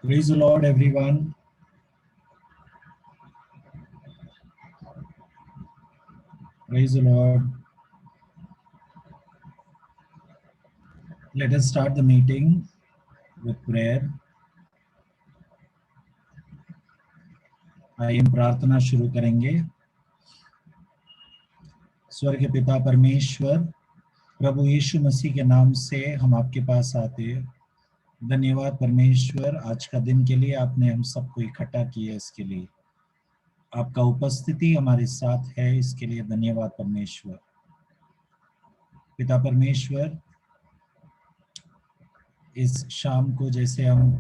Praise the Lord, everyone. Praise the Lord. Let us start the meeting with prayer. आइए हम प्रार्थना शुरू करेंगे। स्वर्ग पिता परमेश्वर, प्रभु यीशु मसीह के नाम से हम आपके पास आते हैं। धन्यवाद परमेश्वर, आज का दिन के लिए आपने हम सबको इकट्ठा किया, इसके लिए आपका उपस्थिति हमारे साथ है, इसके लिए धन्यवाद परमेश्वर। पिता परमेश्वर, इस शाम को जैसे हम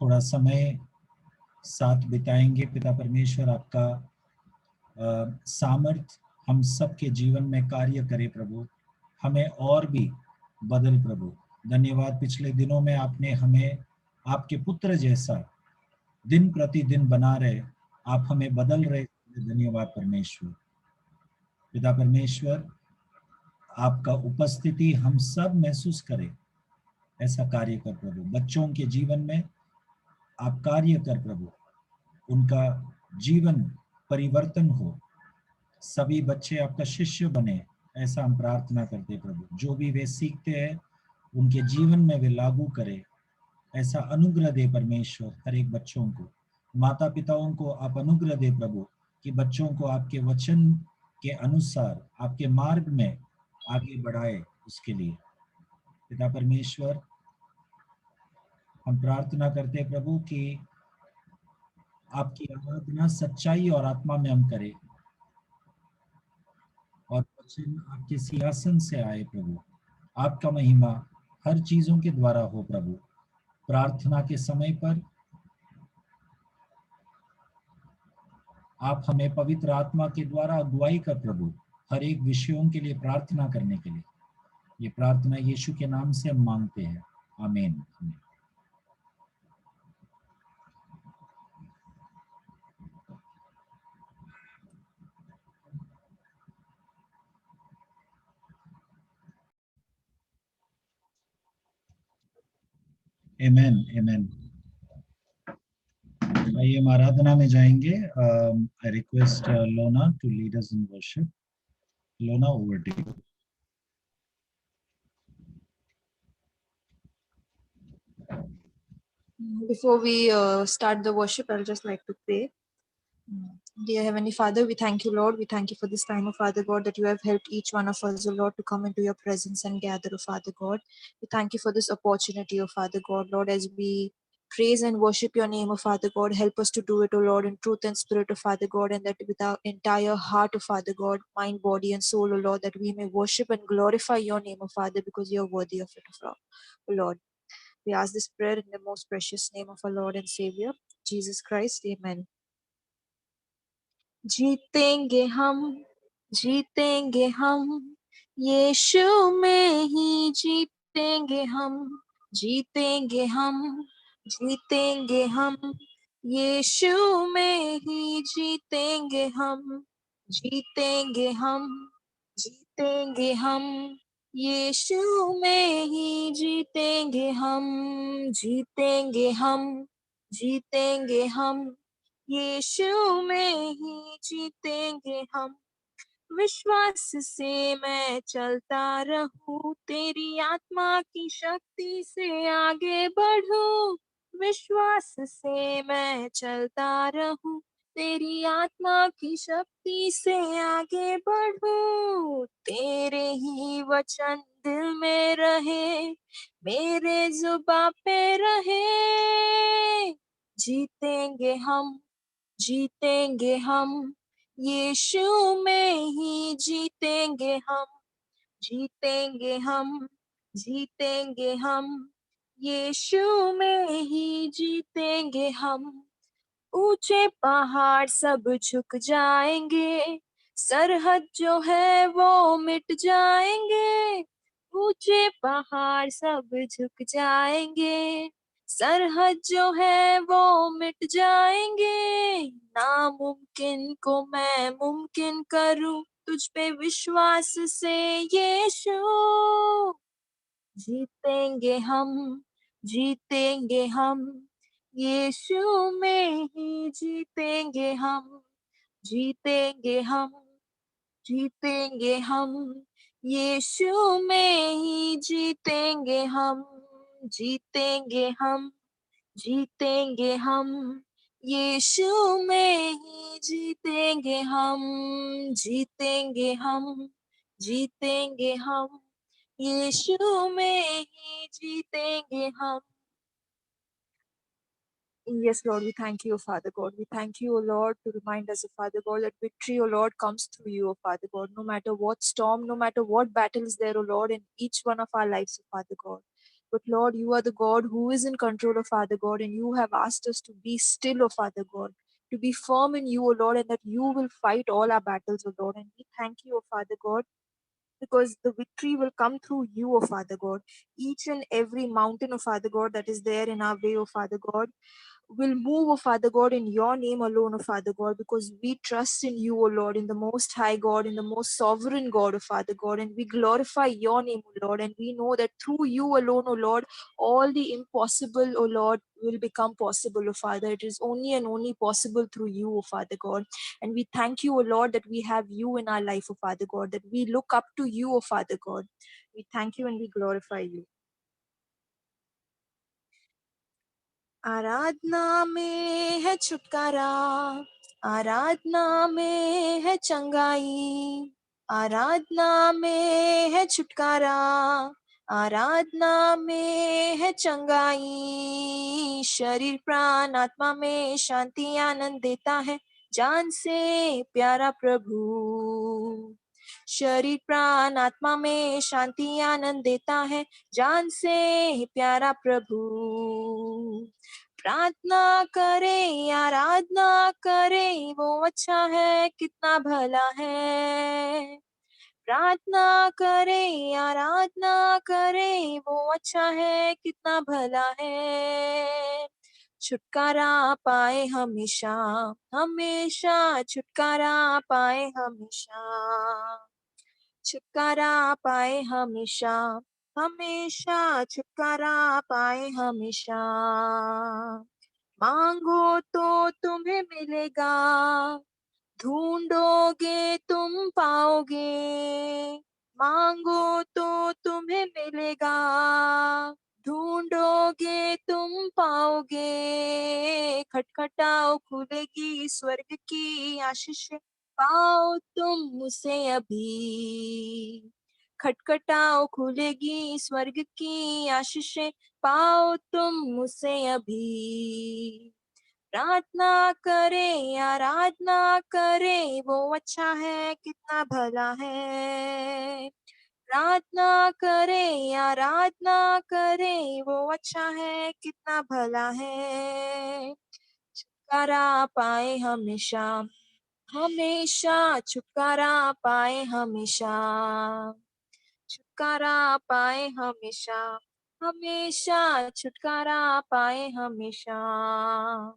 थोड़ा समय साथ बिताएंगे, पिता परमेश्वर आपका सामर्थ हम सबके जीवन में कार्य करे प्रभु, हमें और भी बदल प्रभु। धन्यवाद, पिछले दिनों में आपने हमें आपके पुत्र जैसा दिन प्रतिदिन बना रहे, आप हमें बदल रहे। धन्यवाद परमेश्वर। पिता परमेश्वर, आपका उपस्थिति हम सब महसूस करें, ऐसा कार्य कर प्रभु। बच्चों के जीवन में आप कार्य कर प्रभु, उनका जीवन परिवर्तन हो, सभी बच्चे आपका शिष्य बने, ऐसा हम प्रार्थना करते प्रभु। जो भी वे सीखते हैं उनके जीवन में वे लागू करे, ऐसा अनुग्रह दे परमेश्वर। हर एक बच्चों को, माता पिताओं को आप अनुग्रह दे प्रभु, कि बच्चों को आपके वचन के अनुसार आपके मार्ग में आगे बढ़ाए, उसके लिए पिता परमेश्वर हम प्रार्थना करते प्रभु कि आपकी आराधना सच्चाई और आत्मा में हम करें, और वचन आपके सिंहासन से आए प्रभु। आपका महिमा हर चीजों के द्वारा हो प्रभु। प्रार्थना के समय पर आप हमें पवित्र आत्मा के द्वारा अगुवाई कर प्रभु, हर एक विषयों के लिए प्रार्थना करने के लिए। ये प्रार्थना यीशु के नाम से हम मांगते हैं, आमीन। आमीन आमीन। आइए हम आराधना में जाएंगे। I request Lona to lead us in worship. Lona, over to you. Before we start the worship, I'll just like to pray. Dear Heavenly Father, we thank you, Lord. We thank you for this time, oh Father God, that you have helped each one of us, oh Lord, to come into your presence and gather, oh Father God. We thank you for this opportunity, oh Father God, Lord, as we praise and worship your name, oh Father God. Help us to do it, oh Lord, in truth and spirit, oh Father God, and that with our entire heart, oh Father God, mind, body, and soul, oh Lord, that we may worship and glorify your name, oh Father, because you are worthy of it, oh Lord. We ask this prayer in the most precious name of our Lord and Savior, Jesus Christ. Amen. जीतेंगे हम यीशु में ही जीतेंगे हम यीशु में ही जीतेंगे हम यीशु में ही जीतेंगे हम यीशु में ही जीतेंगे हम। विश्वास से मैं चलता रहूं, तेरी आत्मा की शक्ति से आगे बढ़ूं। विश्वास से मैं चलता रहूं, तेरी आत्मा की शक्ति से आगे बढ़ूं। तेरे ही वचन दिल में रहे, मेरे जुबां पे रहे। जीतेंगे हम यीशु में ही जीतेंगे हम यीशु में ही जीतेंगे हम। ऊंचे पहाड़ सब झुक जाएंगे, सरहद जो है वो मिट जाएंगे। ऊंचे पहाड़ सब झुक जाएंगे, सरहद जो है वो मिट जाएंगे। नामुमकिन को मैं मुमकिन करूं, तुझ पे विश्वास से यीशु। जीतेंगे हम यीशु में ही जीतेंगे हम, जीतेंगे हम, जीतेंगे हम। यीशु में ही जीतेंगे हम, जीतेंगे हम, जीतेंगे हम। यीशु में ही जीतेंगे हम, जीतेंगे हम, जीतेंगे हम। यीशु में ही जीतेंगे हम। Yes, Lord, we thank you, Father God. We thank you, O Lord, to remind us, Father God, that victory, O Lord, comes through you, O Father God. No matter what storm, no matter what battle is there, O Lord, in each one of our lives, O Father God. But Lord, you are the God who is in control, O Father God, and you have asked us to be still, O Father God, to be firm in you, O Lord, and that you will fight all our battles, O Lord. And we thank you, O Father God, because the victory will come through you, O Father God. Each and every mountain, O Father God, that is there in our way, O Father God, will move, O Father God, in your name alone, O Father God, because we trust in you, O Lord, in the most high God, in the most sovereign God, O Father God, and we glorify your name, O Lord, and we know that through you alone, O Lord, all the impossible, O Lord, will become possible, O Father. It is only and only possible through you, O Father God. And we thank you, O Lord, that we have you in our life, O Father God, that we look up to you, O Father God. We thank you and we glorify you. आराधना में है छुटकारा, आराधना में है चंगाई, आराधना में है छुटकारा, आराधना में है चंगाई। शरीर प्राण आत्मा में शांति आनंद देता है, जान से प्यारा प्रभु। शरीर प्राण आत्मा में शांति आनंद देता है, जान से प्यारा प्रभु। प्रार्थना करे आराधना करे, वो अच्छा है कितना भला है। प्रार्थना करे आराधना करे, वो अच्छा है कितना भला है। छुटकारा पाए हमेशा, हमेशा छुटकारा पाए हमेशा, छुटकारा पाए हमेशा, हमेशा छुटकारा पाए हमेशा। मांगो तो तुम्हें मिलेगा, ढूंढोगे तुम पाओगे। मांगो तो तुम्हें मिलेगा, ढूंढोगे तुम पाओगे। खटखटाओ खुलेगी स्वर्ग की आशीष, पाओ तुम उसे अभी। खटखटाओ खुलेगी स्वर्ग की आशीषें, पाओ तुम उसे अभी। प्रार्थना करे आराधना करे, वो अच्छा है कितना भला है। प्रार्थना करे आराधना करे, वो अच्छा है कितना भला है। छुटकारा पाए हमेशा, हमेशा छुटकारा पाए हमेशा, छुटकारा पाए हमेशा, हमेशा छुटकारा पाए हमेशा।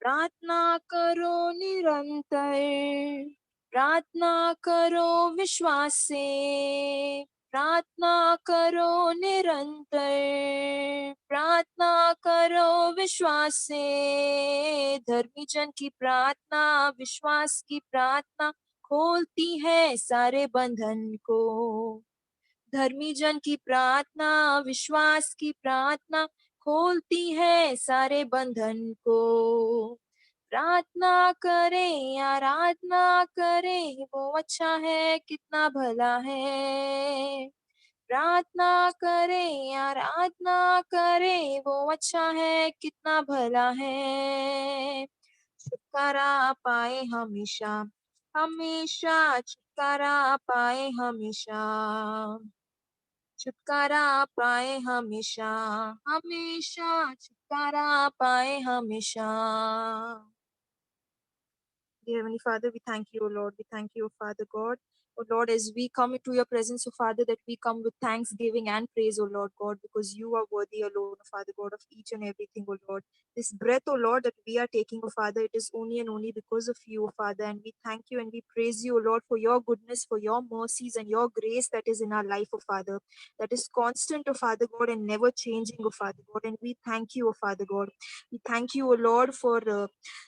प्रार्थना करो निरंतर, प्रार्थना करो विश्वास से, प्रार्थना करो निरंतर, प्रार्थना करो विश्वास से। धर्मी जन की प्रार्थना विश्वास की प्रार्थना खोलती है सारे बंधन को। धर्मी जन की प्रार्थना विश्वास की प्रार्थना खोलती है सारे बंधन को। प्रार्थना करे आराधना करे, वो अच्छा है कितना भला है। प्रार्थना करे आराधना करे, वो अच्छा है कितना भला है। छुटकारा पाए हमेशा, हमेशा छुटकारा पाए हमेशा, छुटकारा पाए हमेशा, हमेशा छुटकारा पाए हमेशा। Dear Heavenly Father, we thank you, O Lord. We thank you, Father God, Oh Lord, as we come into your presence, oh Father, that we come with thanksgiving and praise, oh Lord God, because you are worthy alone, oh Father God, of each and everything, oh Lord. This breath, oh Lord, that we are taking, oh Father, it is only and only because of you, oh Father. And we thank you and we praise you, oh Lord, for your goodness, for your mercies and your grace that is in our life, oh Father, that is constant, oh Father God, and never changing, oh Father God. And we thank you, oh Father God. We thank you, oh Lord, for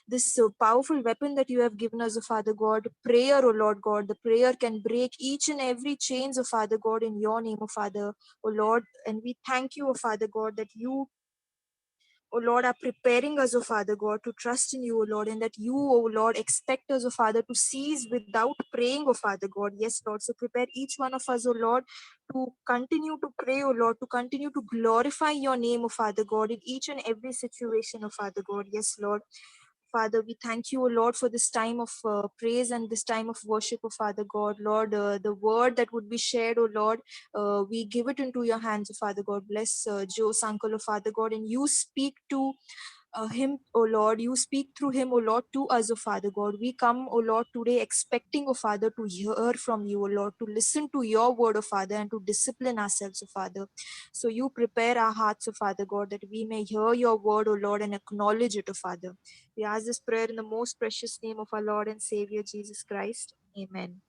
this powerful weapon that you have given us, oh Father God. Prayer, oh Lord God. The prayer can break each and every chains, oh Father God, in your name, oh Father, oh Lord. And we thank you, oh Father God, that you, oh Lord, are preparing us, oh Father God, to trust in you, oh Lord, and that you, oh Lord, expect us, oh Father, to cease without praying, oh Father God. Yes, Lord. So prepare each one of us, oh Lord, to continue to pray, oh Lord, to continue to glorify your name, oh Father God, in each and every situation, oh Father God. Yes, Lord. Father, we thank you, O Lord, for this time of praise and this time of worship, O Father God. Lord, the word that would be shared, O Lord, we give it into your hands, O Father God. Bless Joe's uncle, O Father God, and you speak to him, O Lord. You speak through him, O Lord, to us, O Father God. We come, O Lord, today expecting, O Father, to hear from you, O Lord, to listen to your word, O Father, and to discipline ourselves, O Father. So you prepare our hearts, O Father God, that we may hear your word, O Lord, and acknowledge it, O Father. We ask this prayer in the most precious name of our Lord and Savior, Jesus Christ. Amen.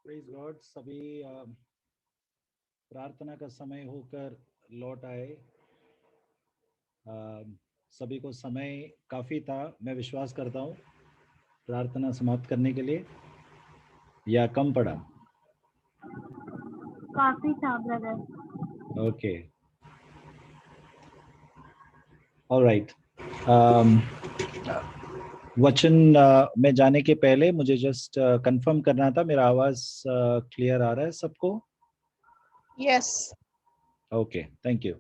Praise God. सभी प्रार्थना का समय होकर लौट आए। सभी को समय काफ़ी था, मैं विश्वास करता हूँ, प्रार्थना समाप्त करने के लिए, या कम पड़ा? काफी था ब्रदर। Okay, alright. वचन में जाने के पहले मुझे जस्ट कंफर्म करना था, मेरा आवाज क्लियर आ रहा है सबको? यस। Okay, thank you.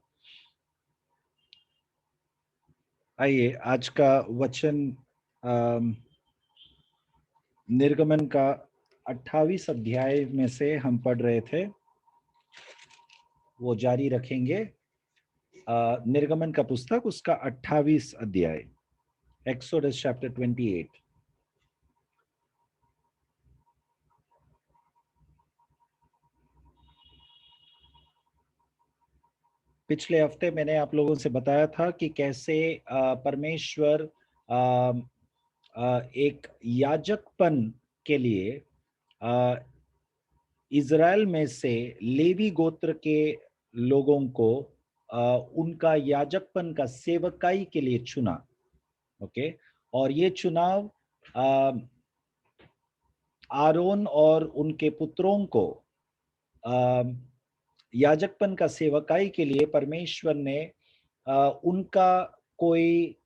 आइए, आज का वचन निर्गमन का 28 अध्याय में से हम पढ़ रहे थे, वो जारी रखेंगे। निर्गमन का पुस्तक, उसका 28 अध्याय, एक्सोडस चैप्टर 28। पिछले हफ्ते मैंने आप लोगों से बताया था कि कैसे परमेश्वर एक याजकपन के लिए इज़राइल में से लेवी गोत्र के लोगों को उनका याजकपन का सेवकाई के लिए चुना। ओके, और ये चुनाव आरोन और उनके पुत्रों को याजकपन का सेवकाई के लिए परमेश्वर ने उनका कोई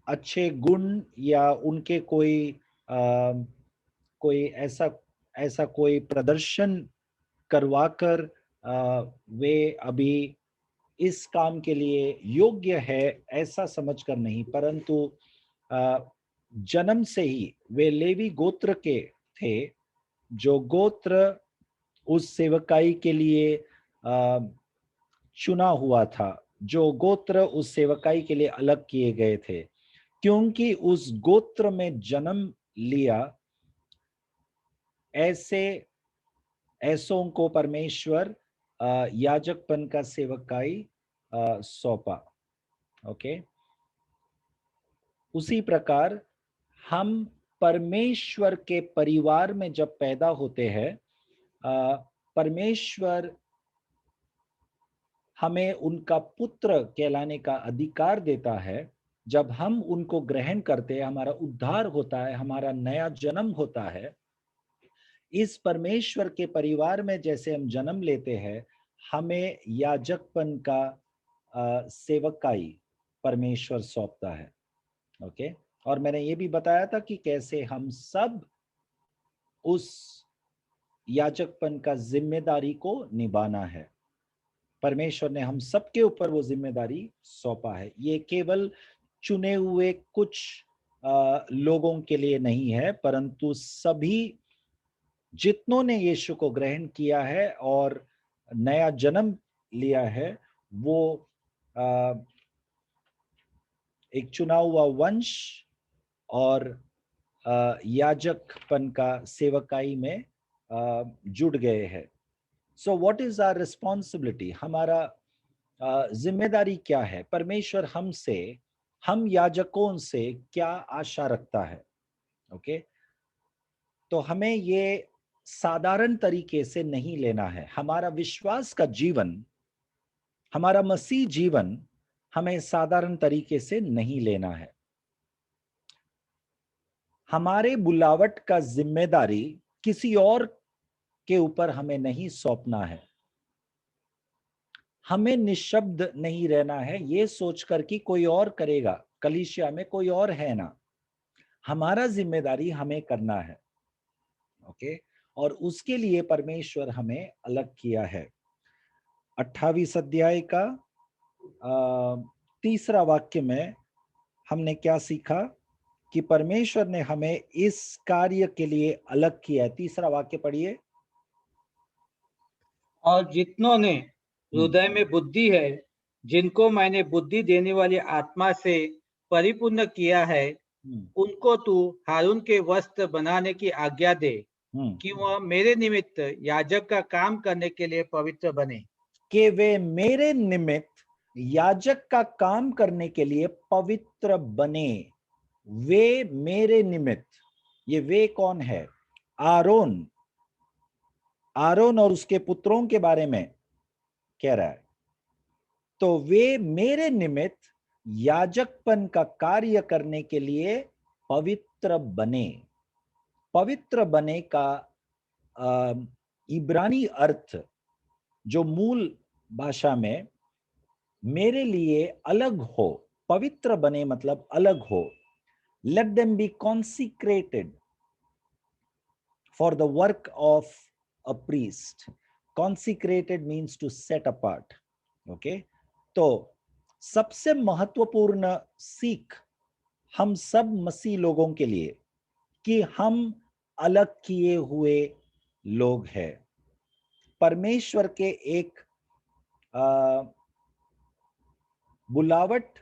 अच्छे गुण या उनके कोई ऐसा कोई प्रदर्शन करवाकर वे अभी इस काम के लिए योग्य है ऐसा समझकर नहीं, परंतु जन्म से ही वे लेवी गोत्र के थे, जो गोत्र उस सेवकाई के लिए चुना हुआ था, जो गोत्र उस सेवकाई के लिए अलग किए गए थे, क्योंकि उस गोत्र में जन्म लिया ऐसों को परमेश्वर याजकपन का सेवकाई सौंपा। ओके, उसी प्रकार हम परमेश्वर के परिवार में जब पैदा होते हैं, परमेश्वर हमें उनका पुत्र कहलाने का अधिकार देता है। जब हम उनको ग्रहण करते हैं, हमारा उद्धार होता है, हमारा नया जन्म होता है। इस परमेश्वर के परिवार में जैसे हम जन्म लेते हैं, हमें याजकपन का सेवकाई परमेश्वर सौंपता है। ओके, और मैंने ये भी बताया था कि कैसे हम सब उस याजकपन का जिम्मेदारी को निभाना है। परमेश्वर ने हम सबके ऊपर वो जिम्मेदारी सौंपा है। ये केवल चुने हुए कुछ लोगों के लिए नहीं है, परंतु सभी जितनों ने यीशु को ग्रहण किया है और नया जन्म लिया है, वो एक चुना हुआ वंश और याजकपन का सेवकाई में जुड़ गए हैं। So what is our responsibility? हमारा जिम्मेदारी क्या है? परमेश्वर हमसे, हम याजकों से क्या आशा रखता है? ओके, तो हमें ये साधारण तरीके से नहीं लेना है। हमारा विश्वास का जीवन, हमारा मसीह जीवन हमें साधारण तरीके से नहीं लेना है। हमारे बुलावट का जिम्मेदारी किसी और के ऊपर हमें नहीं सौंपना है। हमें निशब्द नहीं रहना है ये सोचकर कि कोई और करेगा, कलीसिया में कोई और है ना। हमारा जिम्मेदारी हमें करना है। ओके, और उसके लिए परमेश्वर हमें अलग किया है। 28 अध्याय का 3रा वाक्य में हमने क्या सीखा कि परमेश्वर ने हमें इस कार्य के लिए अलग किया है। 3रा वाक्य पढ़िए। और जितनों ने हृदय में बुद्धि है, जिनको मैंने बुद्धि देने वाली आत्मा से परिपूर्ण किया है, उनको तू हारून के वस्त्र बनाने की आज्ञा दे कि वह मेरे निमित्त याजक का काम करने के लिए पवित्र बने। कि वे मेरे निमित्त याजक का काम करने के लिए पवित्र बने। वे मेरे निमित्त, ये वे कौन है? आरोन। आरोन और उसके पुत्रों के बारे में कह रहा है। तो वे मेरे निमित्त याजकपन का कार्य करने के लिए पवित्र बने। पवित्र बने का इब्रानी अर्थ जो मूल भाषा में मेरे लिए अलग हो, पवित्र बने मतलब अलग हो। Let them be consecrated for the work of a priest. Consecrated means to set apart. Okay, तो सबसे महत्वपूर्ण सीख हम सब मसीह लोगों के लिए कि हम अलग किए हुए लोग हैं। परमेश्वर के एक बुलावट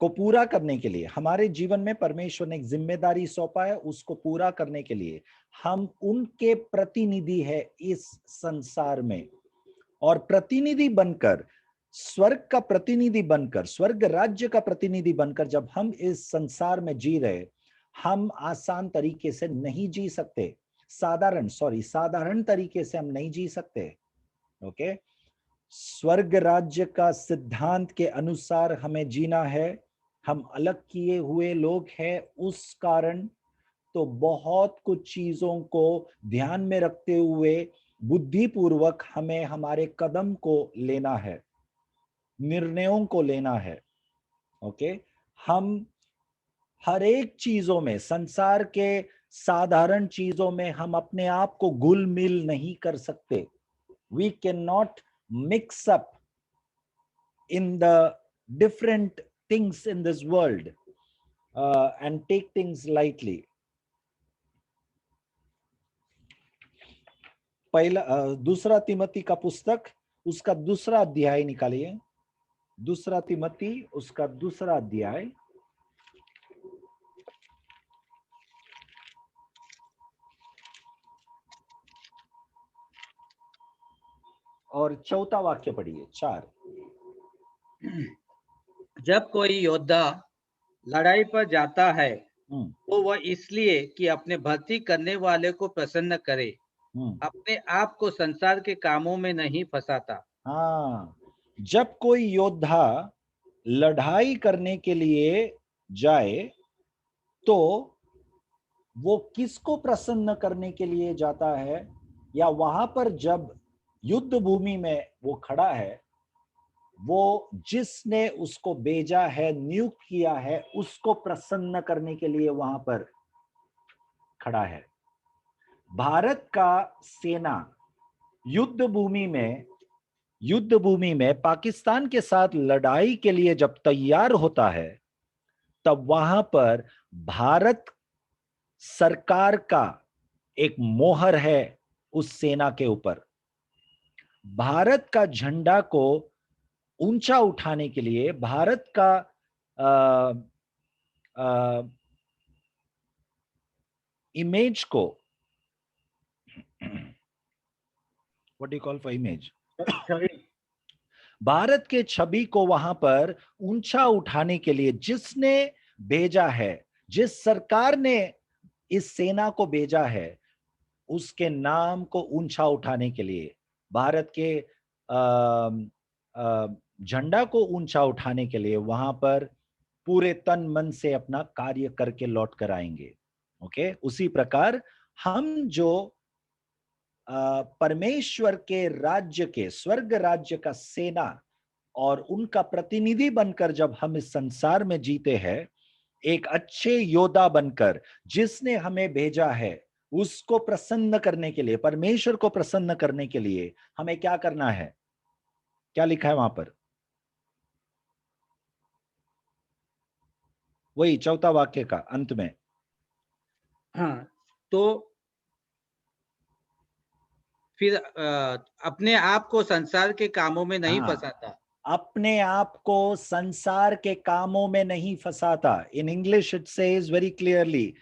को पूरा करने के लिए हमारे जीवन में परमेश्वर ने एक जिम्मेदारी सौंपा है। उसको पूरा करने के लिए हम उनके प्रतिनिधि है इस संसार में, और प्रतिनिधि बनकर, स्वर्ग का प्रतिनिधि बनकर, स्वर्ग राज्य का प्रतिनिधि बनकर जब हम इस संसार में जी रहे, हम आसान तरीके से नहीं जी सकते। साधारण तरीके से हम नहीं जी सकते। ओके, स्वर्ग राज्य का सिद्धांत के अनुसार हमें जीना है। हम अलग किए हुए लोग हैं उस कारण, तो बहुत कुछ चीजों को ध्यान में रखते हुए बुद्धिपूर्वक हमें हमारे कदम को लेना है, निर्णयों को लेना है। ओके, हम हर एक चीजों में, संसार के साधारण चीजों में हम अपने आप को घुल मिल नहीं कर सकते। We cannot mix up in the different things in this world and take things lightly. दूसरा तिमोथी का पुस्तक, उसका 2रा अध्याय निकालिए। 2 तिमोथी उसका 2रा अध्याय और 4 वाक्य पढ़िए। 4। जब कोई योद्धा लड़ाई पर जाता है तो वह इसलिए कि अपने भर्ती करने वाले को प्रसन्न करे, अपने आप को संसार के कामों में नहीं फंसाता। हाँ, जब कोई योद्धा लड़ाई करने के लिए जाए तो वो किसको प्रसन्न करने के लिए जाता है, या वहां पर जब युद्ध भूमि में वो खड़ा है, वो जिसने उसको भेजा है, नियुक्त किया है, उसको प्रसन्न करने के लिए वहां पर खड़ा है। भारत का सेना युद्ध भूमि में पाकिस्तान के साथ लड़ाई के लिए जब तैयार होता है, तब वहां पर भारत सरकार का एक मोहर है उस सेना के ऊपर। भारत का झंडा को ऊंचा उठाने के लिए, भारत का इमेज को, what do you call for image, Bharat के छवि को वहां पर ऊंचा उठाने के लिए जिसने भेजा है, जिस सरकार ने इस सेना को भेजा है, उसके नाम को ऊंचा उठाने के लिए, भारत के झंडा को ऊंचा उठाने के लिए वहां पर पूरे तन मन से अपना कार्य करके लौट कर आएंगे। ओके, उसी प्रकार हम जो परमेश्वर के राज्य के, स्वर्ग राज्य का सेना और उनका प्रतिनिधि बनकर जब हम इस संसार में जीते हैं, एक अच्छे योद्धा बनकर, जिसने हमें भेजा है उसको प्रसन्न करने के लिए, परमेश्वर को प्रसन्न करने के लिए हमें क्या करना है? क्या लिखा है वहां पर? वही चौथा वाक्य का अंत में। हाँ, तो फिर अपने आप को संसार के कामों में नहीं फंसाता। अपने आप को संसार के कामों में नहीं फंसाता। In English it says very clearly,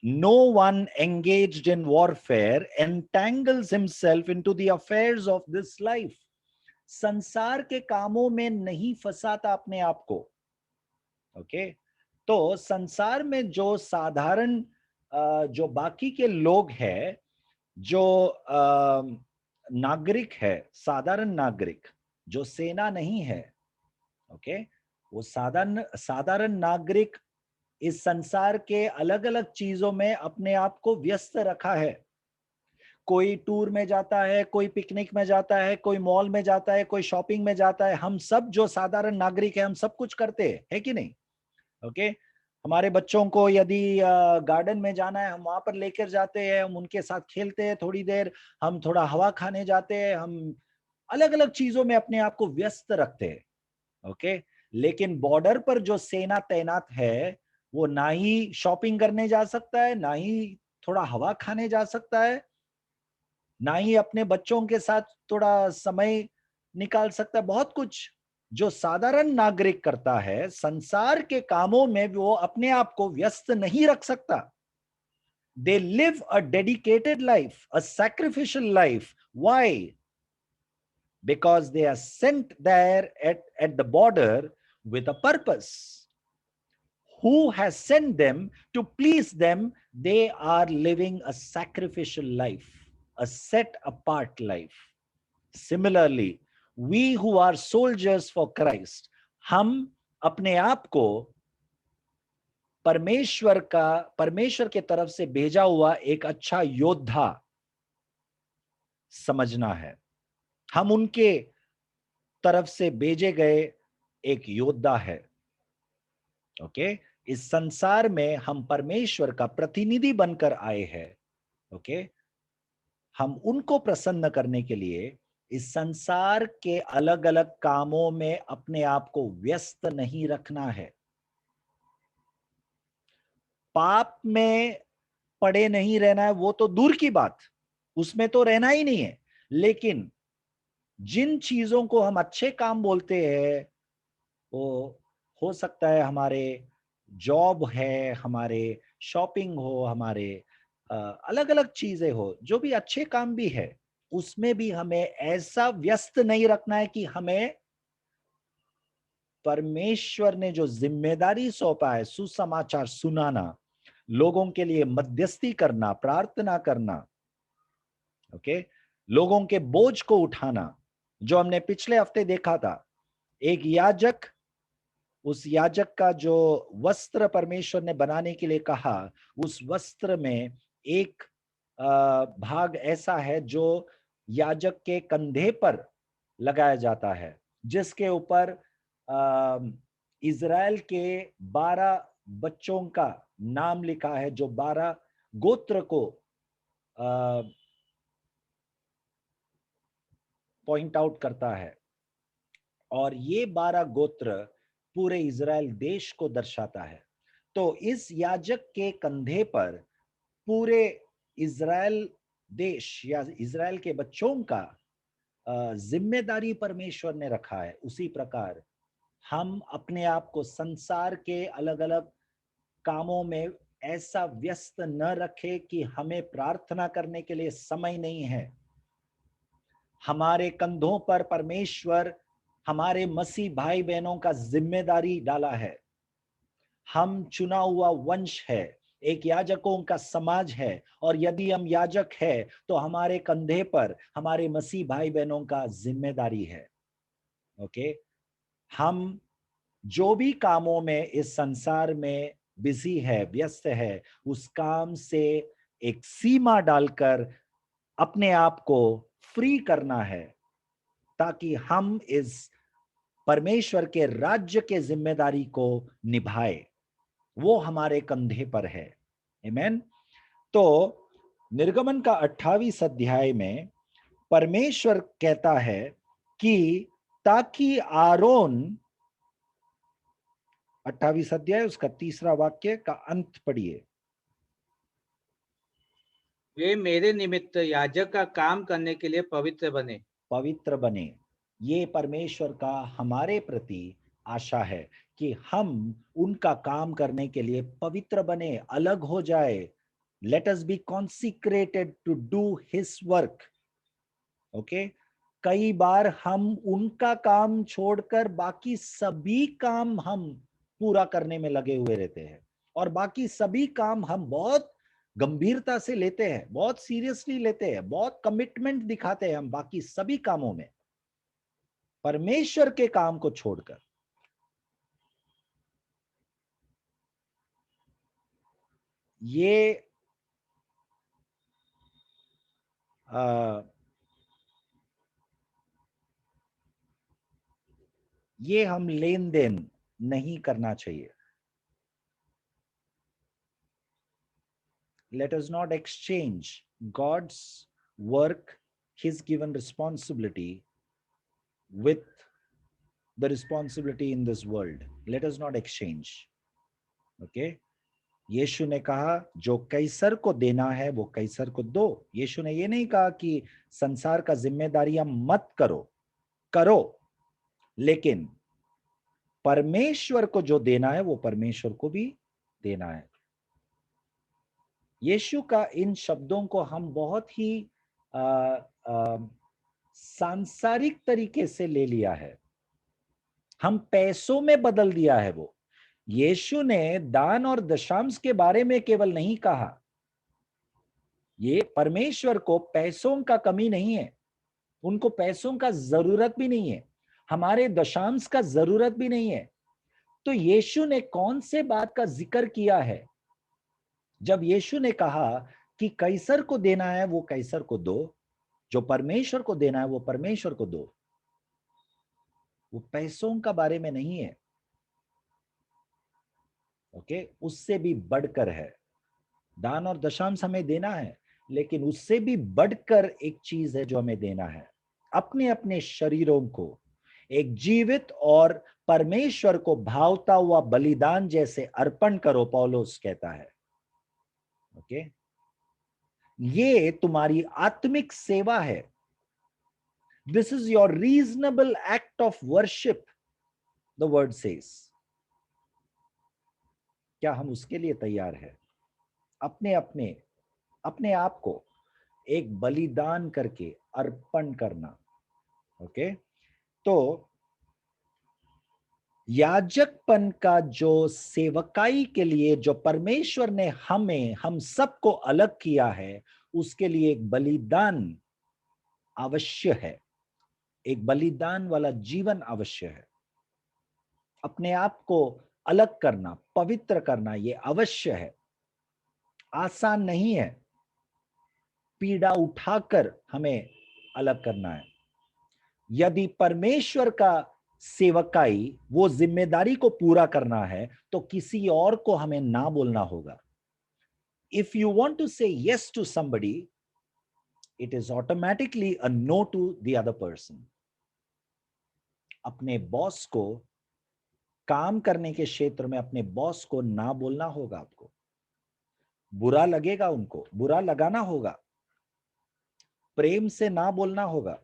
no one engaged in warfare entangles himself into the affairs of this life. संसार के कामों में नहीं फंसाता अपने आप को। ओके, तो संसार में जो साधारण जो बाकी के लोग हैं, जो नागरिक है, साधारण नागरिक, जो सेना नहीं है, ओके, वो साधारण नागरिक इस संसार के अलग अलग चीजों में अपने आप को व्यस्त रखा है। कोई टूर में जाता है, कोई पिकनिक में जाता है, कोई मॉल में जाता है, कोई शॉपिंग में जाता है। हम सब जो साधारण नागरिक है, हम सब कुछ करते हैं, है कि नहीं? ओके, हमारे बच्चों को यदि गार्डन में जाना है, हम वहां पर लेकर जाते हैं, हम उनके साथ खेलते हैं थोड़ी देर, हम थोड़ा हवा खाने जाते हैं, हम अलग अलग चीजों में अपने आप को व्यस्त रखते हैं। ओके, लेकिन बॉर्डर पर जो सेना तैनात है, वो ना ही शॉपिंग करने जा सकता है, ना ही थोड़ा हवा खाने जा सकता है, ना ही अपने बच्चों के साथ थोड़ा समय निकाल सकता है। बहुत कुछ जो साधारण नागरिक करता है, संसार के कामों में वो अपने आप को व्यस्त नहीं रख सकता। They live a dedicated life, a sacrificial life. Why? Because they are sent there at the border with a purpose. Who has sent them to please them? They are living a sacrificial life, a set apart life. Similarly, we who are soldiers for Christ, हम अपने आप को परमेश्वर के तरफ से भेजा हुआ एक अच्छा योद्धा समझना है। हम उनके तरफ से भेजे गए एक योद्धा है। ओके, इस संसार में हम परमेश्वर का प्रतिनिधि बनकर आए हैं। ओके, हम उनको प्रसन्न करने के लिए इस संसार के अलग अलग कामों में अपने आप को व्यस्त नहीं रखना है। पाप में पड़े नहीं रहना है, वो तो दूर की बात, उसमें तो रहना ही नहीं है। लेकिन जिन चीजों को हम अच्छे काम बोलते हैं, वो हो सकता है हमारे जॉब है, हमारे शॉपिंग हो, हमारे अलग अलग चीजें हो, जो भी अच्छे काम भी है, उसमें भी हमें ऐसा व्यस्त नहीं रखना है कि हमें परमेश्वर ने जो जिम्मेदारी सौंपा है, सुसमाचार सुनाना, लोगों के लिए मध्यस्थी करना, प्रार्थना करना, ओके, लोगों के बोझ को उठाना, जो हमने पिछले हफ्ते देखा था। एक याजक, उस याजक का जो वस्त्र परमेश्वर ने बनाने के लिए कहा, उस वस्त्र में एक भाग ऐसा है जो याजक के कंधे पर लगाया जाता है, जिसके ऊपर इज़राइल के 12 बच्चों का नाम लिखा है, जो 12 गोत्र को पॉइंट आउट करता है, और ये 12 गोत्र पूरे इजराइल देश को दर्शाता है। तो इस याजक के कंधे पर पूरे इजराइल देश या इजराइल के बच्चों का जिम्मेदारी परमेश्वर ने रखा है। उसी प्रकार हम अपने आप को संसार के अलग अलग कामों में ऐसा व्यस्त न रखें कि हमें प्रार्थना करने के लिए समय नहीं है। हमारे कंधों पर परमेश्वर हमारे मसीह भाई बहनों का जिम्मेदारी डाला है। हम चुना हुआ वंश है, एक याजकों का समाज है, और यदि हम याजक है तो हमारे कंधे पर हमारे मसीह भाई बहनों का जिम्मेदारी है। ओके, हम जो भी कामों में इस संसार में बिजी है, व्यस्त है, उस काम से एक सीमा डालकर अपने आप को फ्री करना है, ताकि हम इस परमेश्वर के राज्य के जिम्मेदारी को निभाए। वो हमारे कंधे पर है। आमीन। तो निर्गमन का 28 अध्याय में परमेश्वर कहता है कि ताकि आरोन, 28 अध्याय उसका 3रा वाक्य का अंत पढ़िए। वे मेरे निमित्त याजक का काम करने के लिए पवित्र बने। पवित्र बने, ये परमेश्वर का हमारे प्रति आशा है कि हम उनका काम करने के लिए पवित्र बने, अलग हो जाए। Let us be consecrated to do his work. Okay, कई बार हम उनका काम छोड़कर बाकी सभी काम हम पूरा करने में लगे हुए रहते हैं, और बाकी सभी काम हम बहुत गंभीरता से लेते हैं, बहुत सीरियसली लेते हैं, बहुत कमिटमेंट दिखाते हैं हम बाकी सभी कामों में, परमेश्वर के काम को छोड़कर। ये हम लेन देन नहीं करना चाहिए। Let us not exchange God's work, his given responsibility, with the responsibility in this world. Let us not exchange. Okay? यीशु ने कहा जो कैसर को देना है वो कैसर को दो। यीशु ने ये नहीं कहा कि संसार का जिम्मेदारियां मत करो, करो, लेकिन परमेश्वर को जो देना है वो परमेश्वर को भी देना है। यीशु का इन शब्दों को हम बहुत ही सांसारिक तरीके से ले लिया है, हम पैसों में बदल दिया है। वो यीशु ने दान और दशांश के बारे में केवल नहीं कहा। ये परमेश्वर को पैसों का कमी नहीं है, उनको पैसों का जरूरत भी नहीं है, हमारे दशांश का जरूरत भी नहीं है। तो यीशु ने कौन से बात का जिक्र किया है? जब यीशु ने कहा कि कैसर को देना है वो कैसर को दो, जो परमेश्वर को देना है वो परमेश्वर को दो, वो पैसों का बारे में नहीं है। ओके, उससे भी बढ़कर है। दान और दशांश हमें देना है, लेकिन उससे भी बढ़कर एक चीज है जो हमें देना है, अपने अपने शरीरों को एक जीवित और परमेश्वर को भावता हुआ बलिदान जैसे अर्पण करो, पौलुस कहता है। ओके, ये तुम्हारी आत्मिक सेवा है। This is your reasonable act of worship, the word says. क्या हम उसके लिए तैयार है? अपने आप को एक बलिदान करके अर्पण करना। ओके, तो याजकपन का जो सेवकाई के लिए जो परमेश्वर ने हम सबको अलग किया है, उसके लिए एक बलिदान अवश्य है, एक बलिदान वाला जीवन अवश्य है। अपने आप को अलग करना, पवित्र करना, ये अवश्य है। आसान नहीं है, पीड़ा उठाकर हमें अलग करना है। यदि परमेश्वर का सेवकाई, वो जिम्मेदारी को पूरा करना है, तो किसी और को हमें ना बोलना होगा। If you want to say yes to somebody, it is automatically a no to the other person. अपने बॉस को, काम करने के क्षेत्र में अपने बॉस को ना बोलना होगा आपको। बुरा लगेगा उनको, बुरा लगाना होगा, प्रेम से ना बोलना होगा।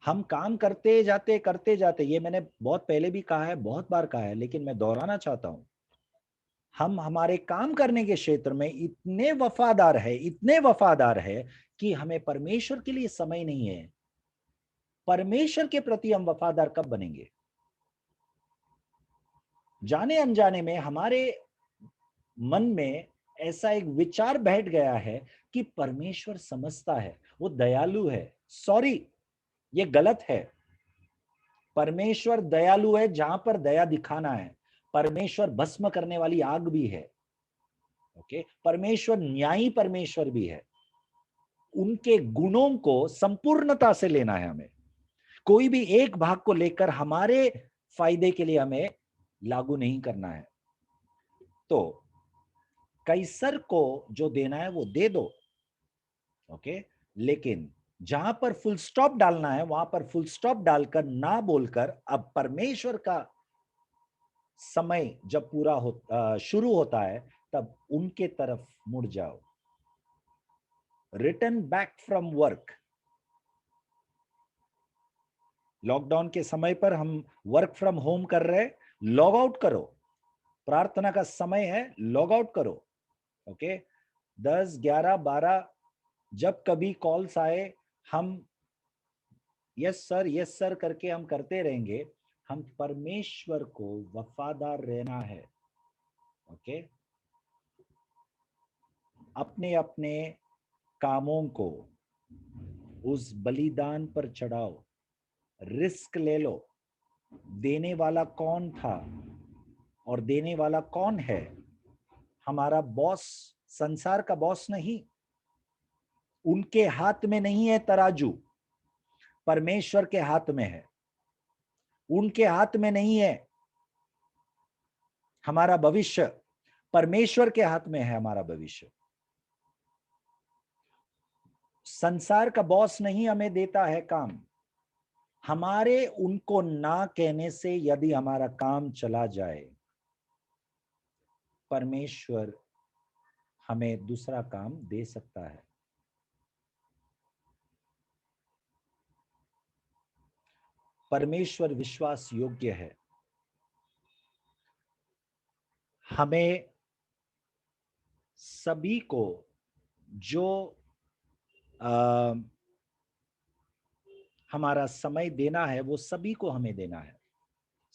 हम काम करते जाते, ये मैंने बहुत पहले भी कहा है, बहुत बार कहा है, लेकिन मैं दोहराना चाहता हूं। हम हमारे काम करने के क्षेत्र में इतने वफादार है कि हमें परमेश्वर के लिए समय नहीं है। परमेश्वर के प्रति हम वफादार कब बनेंगे? जाने अनजाने में हमारे मन में ऐसा एक विचार बैठ गया है कि परमेश्वर समझता है, वो दयालु है। सॉरी, ये गलत है। परमेश्वर दयालु है जहां पर दया दिखाना है। परमेश्वर भस्म करने वाली आग भी है। ओके, परमेश्वर न्यायी परमेश्वर भी है। उनके गुणों को संपूर्णता से लेना है हमें। कोई भी एक भाग को लेकर हमारे फायदे के लिए हमें लागू नहीं करना है। तो कैसर को जो देना है वो दे दो, ओके, लेकिन जहां पर फुल स्टॉप डालना है वहां पर फुल स्टॉप डालकर ना बोलकर अब परमेश्वर का समय जब पूरा शुरू होता है तब उनके तरफ मुड़ जाओ। Return back from work. Lockdown के समय पर हम वर्क फ्रॉम होम कर रहे, लॉग आउट करो। प्रार्थना का समय है, लॉग आउट करो। ओके, 10, 11, 12 जब कभी कॉल्स आए हम यस सर करके हम करते रहेंगे। हम परमेश्वर को वफादार रहना है। ओके, अपने अपने कामों को उस बलिदान पर चढ़ाओ, रिस्क ले लो। देने वाला कौन था और देने वाला कौन है? हमारा बॉस संसार का बॉस नहीं। उनके हाथ में नहीं है तराजू, परमेश्वर के हाथ में है। उनके हाथ में नहीं है हमारा भविष्य, परमेश्वर के हाथ में है हमारा भविष्य। संसार का बॉस नहीं हमें देता है काम। हमारे उनको ना कहने से यदि हमारा काम चला जाए, परमेश्वर हमें दूसरा काम दे सकता है। परमेश्वर विश्वास योग्य है। हमें सभी को जो हमारा समय देना है वो सभी को हमें देना है।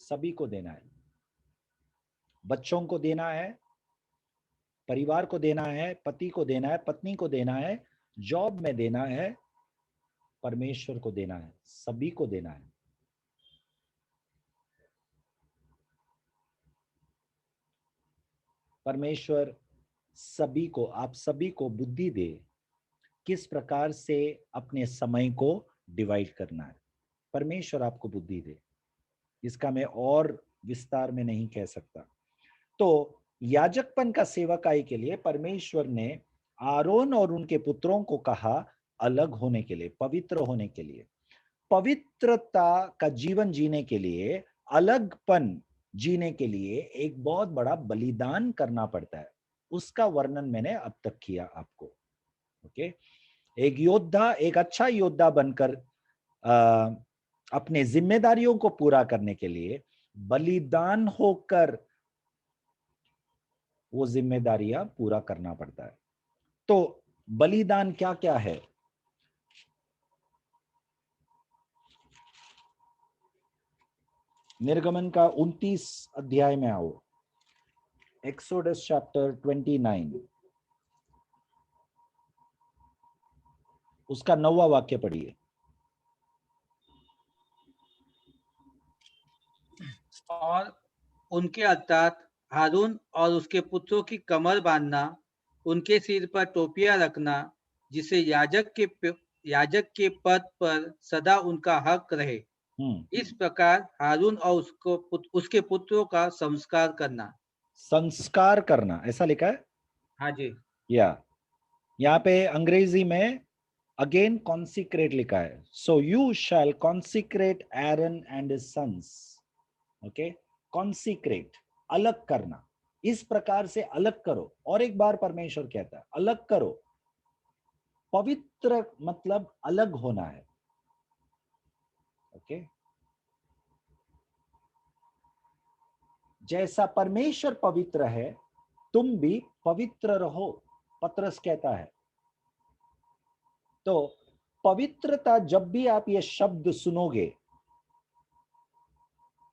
सभी को देना है। बच्चों को देना है, परिवार को देना है, पति को देना है, पत्नी को देना है, जॉब में देना है, परमेश्वर को देना है, सभी को देना है। परमेश्वर सभी को, आप सभी को बुद्धि दे किस प्रकार से अपने समय को डिवाइड करना है। परमेश्वर आपको बुद्धि दे, इसका मैं और विस्तार में नहीं कह सकता। तो याजकपन का सेवकाई के लिए परमेश्वर ने आरोन और उनके पुत्रों को कहा अलग होने के लिए, पवित्र होने के लिए। पवित्रता का जीवन जीने के लिए, अलगपन जीने के लिए एक बहुत बड़ा बलिदान करना पड़ता है। उसका वर्णन मैंने अब तक किया आपको। ओके, एक योद्धा, एक अच्छा योद्धा बनकर अपने जिम्मेदारियों को पूरा करने के लिए बलिदान होकर वो जिम्मेदारियां पूरा करना पड़ता है। तो बलिदान क्या क्या है? निर्गमन का 29 अध्याय में आओ, एक्सोडस चैप्टर 29, उसका 9वां वाक्य पढ़िए। और उनके अर्थात हारून और उसके पुत्रों की कमर बांधना, उनके सिर पर टोपियां रखना, जिसे याजक के पद पर सदा उनका हक रहे। इस प्रकार हारून और उसके पुत्रों का संस्कार करना। संस्कार करना, ऐसा लिखा है? हाँ जी। यहाँ पे अंग्रेजी में अगेन कॉन्सिक्रेट लिखा है, so you shall consecrate Aaron and his sons. Okay, consecrate, अलग करना, इस प्रकार से अलग करो। और एक बार परमेश्वर कहता है अलग करो, पवित्र मतलब अलग होना है। ओके, जैसा परमेश्वर पवित्र है तुम भी पवित्र रहो, पतरस कहता है। तो पवित्रता, जब भी आप ये शब्द सुनोगे,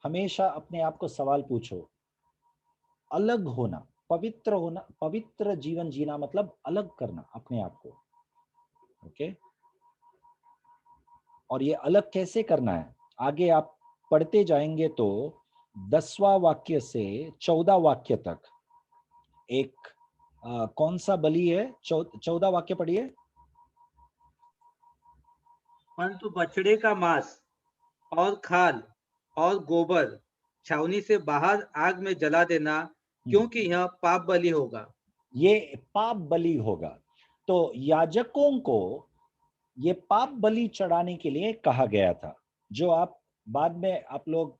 हमेशा अपने आप को सवाल पूछो, अलग होना, पवित्र होना, पवित्र जीवन जीना मतलब अलग करना अपने आप को। ओके, और ये अलग कैसे करना है, आगे आप पढ़ते जाएंगे तो 10वां वाक्य से 14 वाक्य तक एक कौन सा बलि है, 14 वाक्य पढ़िए। परंतु बछड़े का मांस और खाल और गोबर छावनी से बाहर आग में जला देना, क्योंकि यह पाप बलि होगा। ये पाप बलि होगा। तो याजकों को ये पाप बलि चढ़ाने के लिए कहा गया था, जो आप बाद में आप लोग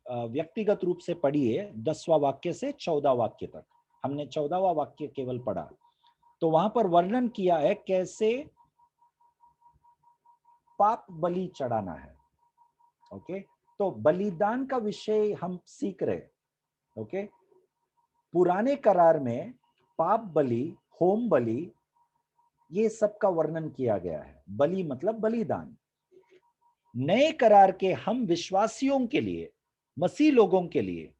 व्यक्तिगत रूप से पढ़िए 10वां वाक्य से 14 वाक्य तक। हमने 14वां वाक्य केवल पढ़ा, तो वहां पर वर्णन किया है कैसे पाप बलि चढ़ाना है। ओके, तो बलिदान का विषय हम सीख रहे। ओके, पुराने करार में पाप बलि, होम बलि, ये सब का वर्णन किया गया है। बलि मतलब बलिदान। नए करार के हम विश्वासियों के लिए, मसीह लोगों के लिए,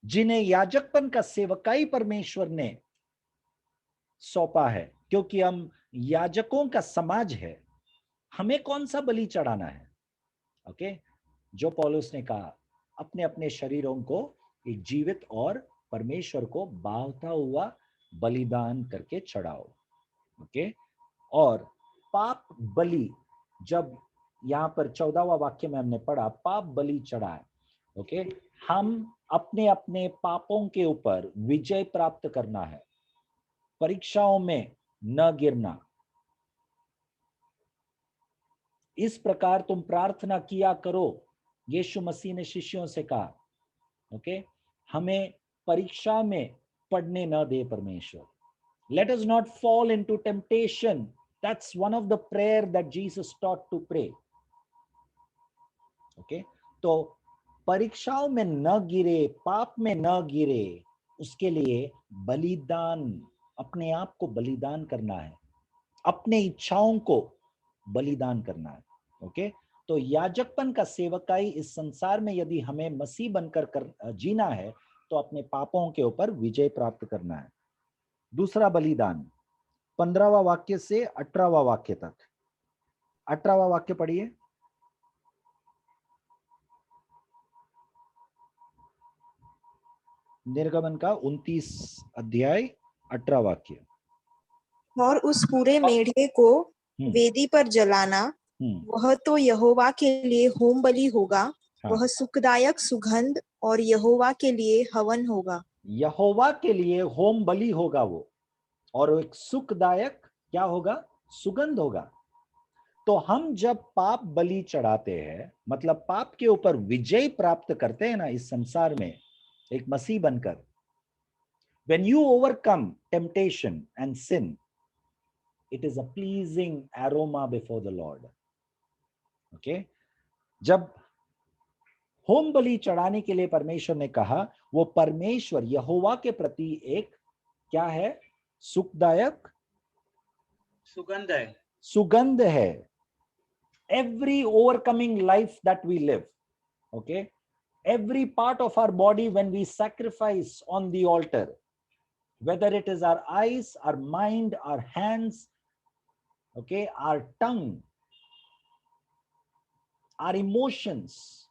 जिन्हें याजकपन का सेवकाई परमेश्वर ने सौंपा है, क्योंकि हम याजकों का समाज है, हमें कौन सा बलि चढ़ाना है। ओके, जो पौलुस ने कहा, अपने अपने शरीरों को एक जीवित और परमेश्वर को भावता हुआ बलिदान करके चढ़ाओ। ओके, और पाप बलि, जब यहाँ पर 14वां वाक्य में हमने पढ़ा पाप बलि चढ़ाए। ओके, हम अपने अपने पापों के ऊपर विजय प्राप्त करना है, परीक्षाओं में न गिरना। इस प्रकार तुम प्रार्थना किया करो, यीशु मसीह ने शिष्यों से कहा। ओके, हमें परीक्षा में पड़ने न दे परमेश्वर। Let us not fall into temptation. That's one of the prayer that Jesus taught to pray. Okay, तो परीक्षाओं में न गिरे, पाप में न गिरे, उसके लिए बलिदान, अपने आप को बलिदान करना है, अपने इच्छाओं को बलिदान करना है। ओके, तो याजकपन का सेवकाई इस संसार में यदि हमें मसीह बनकर जीना है, तो अपने पापों के ऊपर विजय प्राप्त करना है। दूसरा बलिदान 15वां वाक्य से 18वां वाक्य तक। 18वां वाक्य पढ़िए। निर्गमन का 29 अध्याय 18 वाक्य। और उस पूरे मेढ़े को वेदी पर जलाना, वह तो यहोवा के लिए होम बलि होगा। हाँ। वह सुखदायक सुगंध और यहोवा के लिए हवन होगा। यहोवा के लिए होम बलि होगा वो, और एक सुखदायक क्या होगा, सुगंध होगा। तो हम जब पाप बलि चढ़ाते हैं, मतलब पाप के ऊपर विजय प्राप्त करते हैं ना इस संसार में एक मसीह बनकर, when you overcome temptation and sin, it is a pleasing aroma before the Lord. Okay, जब होम बलि चढ़ाने के लिए परमेश्वर ने कहा, वो परमेश्वर यहोवा के प्रति एक क्या है, सुखदायक सुगंध है, सुगंध है। Every overcoming life that we live, okay, every part of our body when we sacrifice on the altar, whether it is our eyes, our mind, our hands, okay, our tongue, our emotions,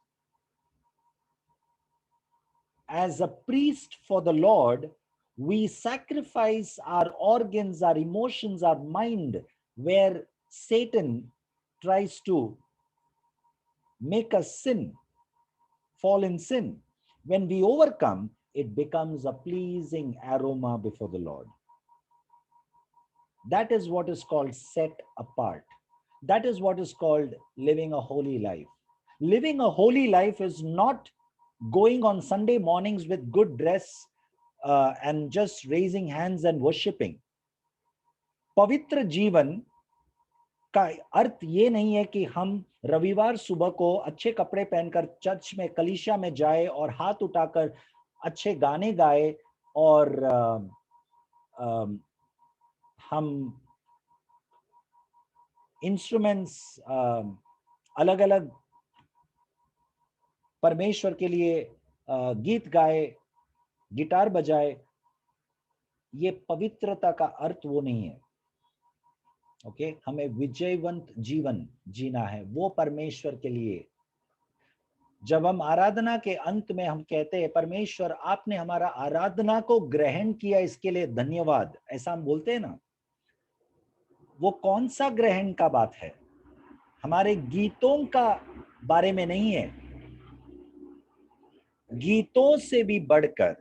as a priest for the Lord, we sacrifice our organs, our emotions, our mind, where Satan tries to make us sin, fall in sin. When we overcome, it becomes a pleasing aroma before the Lord. That is what is called set apart. That is what is called living a holy life. Living a holy life is not going on Sunday mornings with good dress and just raising hands and worshiping. पवित्र जीवन का अर्थ ये नहीं है कि हम रविवार सुबह को अच्छे कपड़े पहनकर चर्च में कलीसिया में जाए और हाथ उठाकर अच्छे गाने गाए और हम इंस्ट्रूमेंट्स अलग अलग परमेश्वर के लिए गीत गाए, गिटार बजाए. ये पवित्रता का अर्थ वो नहीं है. ओके, हमें विजयवंत जीवन जीना है, वो परमेश्वर के लिए. जब हम आराधना के अंत में हम कहते हैं परमेश्वर आपने हमारा आराधना को ग्रहण किया, इसके लिए धन्यवाद, ऐसा हम बोलते हैं ना, वो कौन सा ग्रहण का बात है? हमारे गीतों का बारे में नहीं है. गीतों से भी बढ़कर,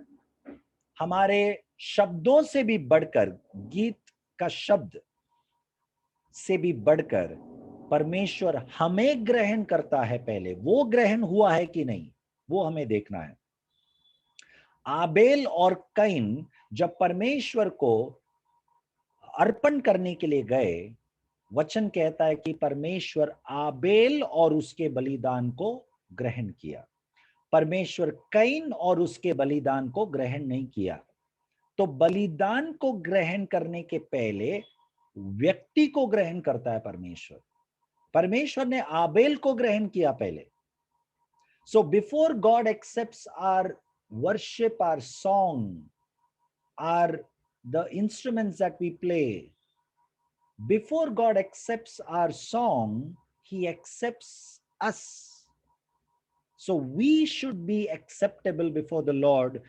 हमारे शब्दों से भी बढ़कर, गीत का शब्द से भी बढ़कर परमेश्वर हमें ग्रहण करता है. पहले वो ग्रहण हुआ है कि नहीं, वो हमें देखना है. आबेल और कैन जब परमेश्वर को अर्पण करने के लिए गए, वचन कहता है कि परमेश्वर आबेल और उसके बलिदान को ग्रहण किया. परमेश्वर कैन और उसके बलिदान को ग्रहण नहीं किया. तो बलिदान को ग्रहण करने के पहले व्यक्ति को ग्रहण करता है परमेश्वर. परमेश्वर ने आबेल को ग्रहण किया पहले. So before God accepts our worship, our song, our the instruments that we play, before God accepts our song, he accepts us. So we should be acceptable before the Lord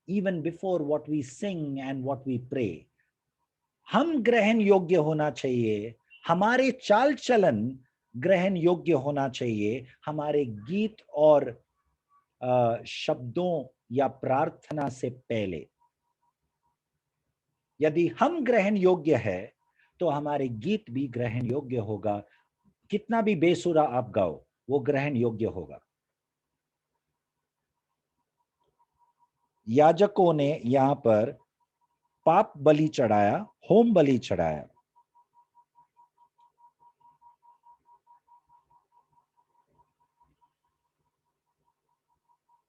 even before what we sing and what we pray. हम ग्रहण योग्य होना चाहिए, हमारे चाल चलन ग्रहण योग्य होना चाहिए, हमारे गीत और शब्दों या प्रार्थना से पहले. यदि हम ग्रहण योग्य है तो हमारे गीत भी ग्रहण योग्य होगा. कितना भी बेसुरा आप गाओ, वो ग्रहण योग्य होगा. याजकों ने यहां पर पाप बलि चढ़ाया, होम बलि चढ़ाया.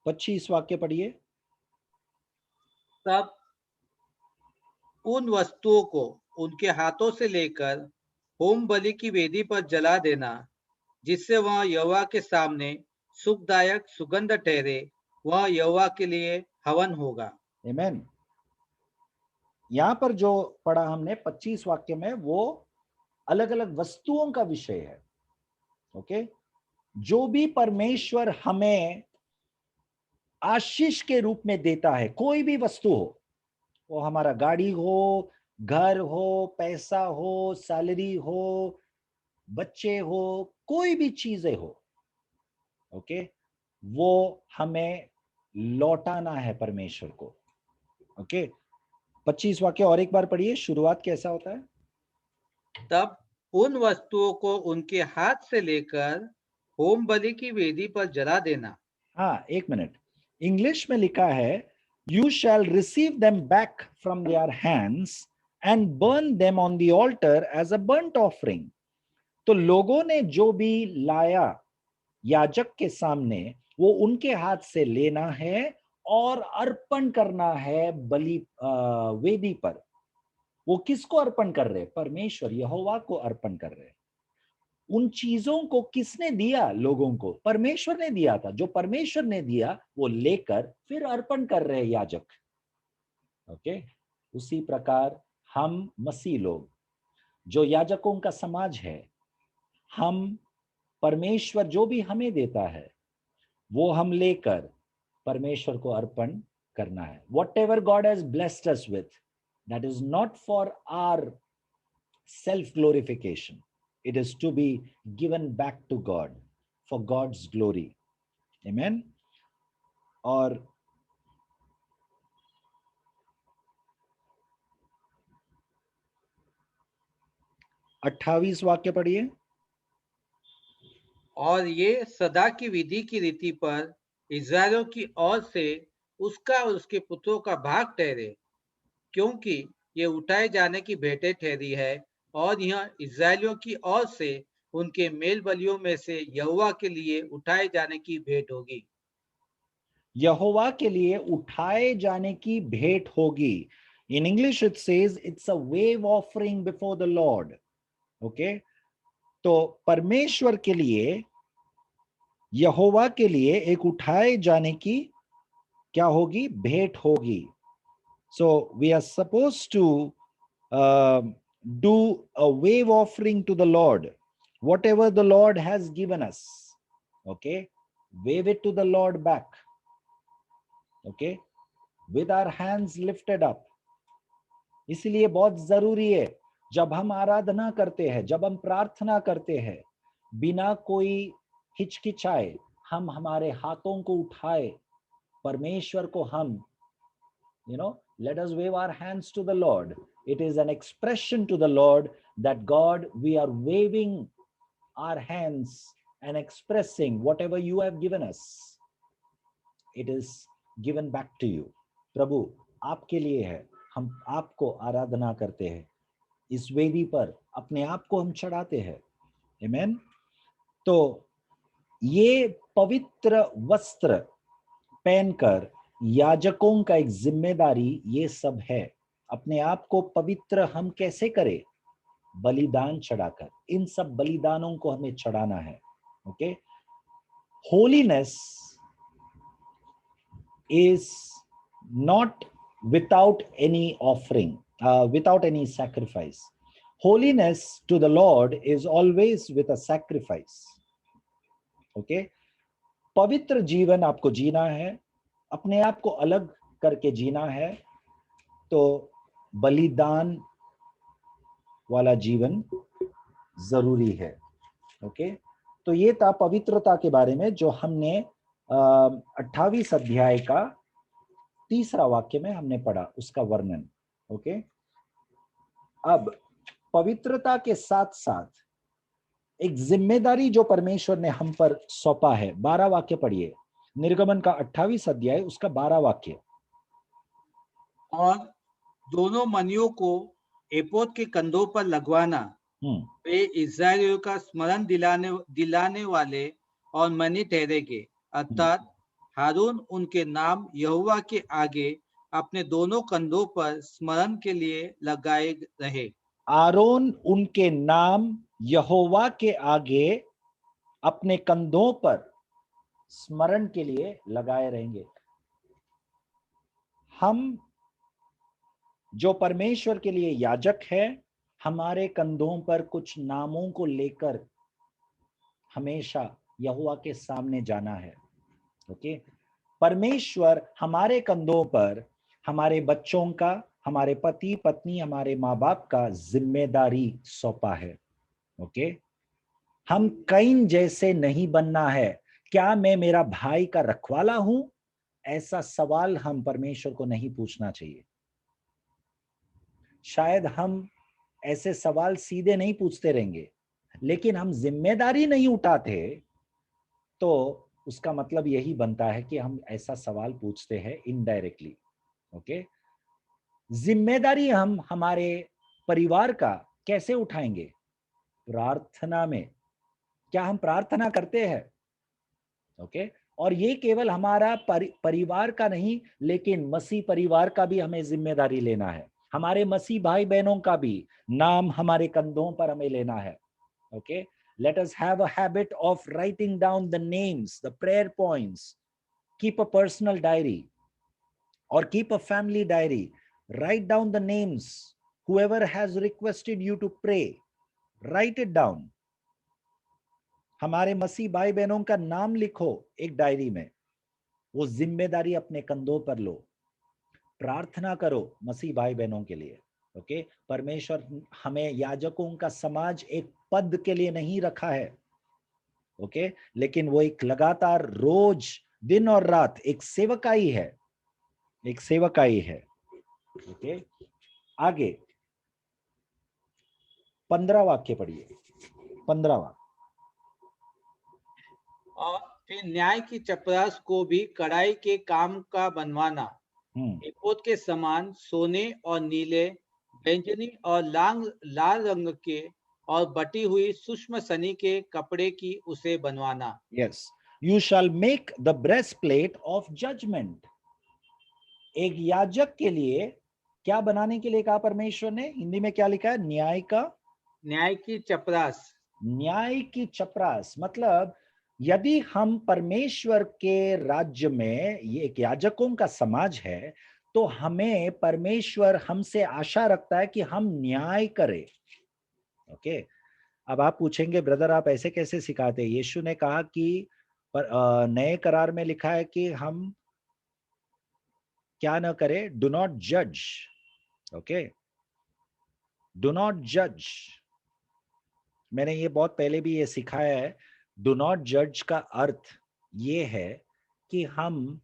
पच्चीस वाक्य पढ़िए. तब उन वस्तुओं को उनके हाथों से लेकर होम बलि की वेदी पर जला देना, जिससे वह यहोवा के सामने सुखदायक सुगंध ठहरे. वह यहोवा के लिए हवन होगा. आमीन. यहां पर जो पढ़ा हमने 25 वाक्य में, वो अलग अलग वस्तुओं का विषय है. ओके, जो भी परमेश्वर हमें आशीष के रूप में देता है, कोई भी वस्तु हो, वो हमारा गाड़ी हो, घर हो, पैसा हो, सैलरी हो, बच्चे हो, कोई भी चीजें हो, ओके, वो हमें लौटाना है परमेश्वर को. ओके, 25 वाक्य और एक बार पढ़िए. शुरुआत कैसा होता है? तब उन वस्तुओं को उनके हाथ से लेकर होम बलि की वेदी पर जला देना. हाँ, एक मिनट. इंग्लिश में लिखा है, you shall receive them back from their hands and burn them on the altar as a burnt offering. तो लोगों ने जो भी लाया याजक के सामने, वो उनके हाथ से लेना है और अर्पण करना है बलि वेदी पर. वो किसको अर्पण कर रहे? परमेश्वर, यहोवा को अर्पण कर रहे. उन चीजों को किसने दिया? लोगों को. परमेश्वर ने दिया था. जो परमेश्वर ने दिया वो लेकर फिर अर्पण कर रहे याजक. ओके, उसी प्रकार हम मसीह लोग, जो याजकों का समाज है, हम परमेश्वर जो भी हमें देता है वो हम लेकर परमेश्वर को अर्पण करना है. Whatever God has blessed us with, that is not for our self glorification. It is to be given back to God for God's glory. Amen. और 28 वाक्य पढ़िए। और ये सदा की विधि की रीति पर इस्राएलियों की ओर से उसका और उसके पुत्रों का भाग ठहरे, क्योंकि ये उठाए जाने की भेंटें ठहरी है, और यह इस्राएलियों की ओर से उनके मेल बलियों में से यहोवा के लिए उठाए जाने की भेंट होगी। यहोवा के लिए उठाए जाने की भेंट होगी। इन English it says it's a wave offering before the Lord. Okay, तो परमेश्वर के लिए, यहोवा के लिए एक उठाए जाने की क्या होगी? भेंट होगी। So we are suppose to do a wave offering to the Lord, whatever the Lord has given us. Okay, wave it to the Lord back. Okay, with our hands lifted up. इसलिए बहुत जरूरी है जब हम आराधना करते हैं, जब हम प्रार्थना करते हैं, बिना कोई हिचकिचाए हम हमारे हाथों को उठाए परमेश्वर को हम let us wave our hands to the Lord. It is an expression to the Lord that God, we are waving our hands and expressing whatever you have given us. It is given back to you. प्रभु आपके लिए है, हम आपको आराधना करते हैं, इस वेदी पर अपने आप को हम चढ़ाते हैं। आमेन। तो ये पवित्र वस्त्र पहनकर याजकों का एक जिम्मेदारी ये सब है। अपने आप को पवित्र हम कैसे करें? बलिदान चढ़ाकर। इन सब बलिदानों को हमें चढ़ाना है। Okay, holiness is not without any offering, without any sacrifice. Holiness to the Lord is always with a sacrifice. Okay, पवित्र जीवन आपको जीना है, अपने आप को अलग करके जीना है, तो बलिदान वाला जीवन जरूरी है। ओके, तो ये था पवित्रता के बारे में जो हमने 28 अध्याय का 3 वाक्य में हमने पढ़ा, उसका वर्णन। ओके, अब पवित्रता के साथ साथ एक जिम्मेदारी जो परमेश्वर ने हम पर सौंपा है। 12 वाक्य पढ़िए, निर्गमन का 28 अध्याय उसका 12 वाक्य। और दोनों मणियों को एपोद के कंधों पर लगवाना, वे इस्राएलियों का स्मरण दिलाने वाले और मणि ठहरेंगे, अर्थात हारून उनके नाम यहोवा के आगे अपने दोनों कंधों पर स्मरण के लिए लगाए रहे। आरोन उनके नाम यहोवा के आगे अपने कंधों पर स्मरण के लिए लगाए रहेंगे। हम जो परमेश्वर के लिए याजक है, हमारे कंधों पर कुछ नामों को लेकर हमेशा यहोवा के सामने जाना है। ओके, परमेश्वर हमारे कंधों पर हमारे बच्चों का, हमारे पति पत्नी, हमारे माँ बाप का जिम्मेदारी सौंपा है। ओके, हम कैन जैसे नहीं बनना है। क्या मैं मेरा भाई का रखवाला हूं? ऐसा सवाल हम परमेश्वर को नहीं पूछना चाहिए। शायद हम ऐसे सवाल सीधे नहीं पूछते रहेंगे, लेकिन हम जिम्मेदारी नहीं उठाते तो उसका मतलब यही बनता है कि हम ऐसा सवाल पूछते हैं इनडायरेक्टली। ओके, जिम्मेदारी हम हमारे परिवार का कैसे उठाएंगे? प्रार्थना में। क्या हम प्रार्थना करते हैं? ओके, और ये केवल हमारा परिवार का नहीं, लेकिन मसीह परिवार का भी हमें जिम्मेदारी लेना है। हमारे मसीह भाई बहनों का भी नाम हमारे कंधों पर हमें लेना है। Okay, let us have a habit of writing down the names, the prayer points. Keep a personal diary or keep a family diary. Write down the names. Whoever has requested you to pray, write it down. हमारे मसीह भाई बहनों का नाम लिखो एक diary में, वो जिम्मेदारी अपने कंधों पर लो। प्रार्थना करो मसीह भाई बहनों के लिए। ओके, परमेश्वर हमें याजकों का समाज एक पद के लिए नहीं रखा है। ओके, लेकिन वो एक लगातार रोज दिन और रात एक सेवकाई है, एक सेवकाई है। ओके, आगे 15 वाक्य पढ़िए, 15वां। और फिर न्याय की चपरास को भी कढ़ाई के काम का बनवाना, एपोद के समान सोने और नीले, बैंगनी और लाल रंग के और बटी हुई सूक्ष्म सनी के कपड़े की उसे बनवाना। Yes, you shall make the breastplate of judgment. एक याजक के लिए क्या बनाने के लिए कहा परमेश्वर ने? हिंदी में क्या लिखा है? न्याय की चपरास। न्याय की चपरास मतलब यदि हम परमेश्वर के राज्य में, ये एक याजकों का समाज है, तो हमें परमेश्वर हमसे आशा रखता है कि हम न्याय करें। ओके, अब आप पूछेंगे ब्रदर आप ऐसे कैसे सिखाते हैं? यीशु ने कहा कि नए करार में लिखा है कि हम क्या ना करें, डू नॉट जज। ओके, डू नॉट जज। मैंने ये बहुत पहले भी ये सिखाया है। डू नॉट जज का अर्थ ये है कि हम,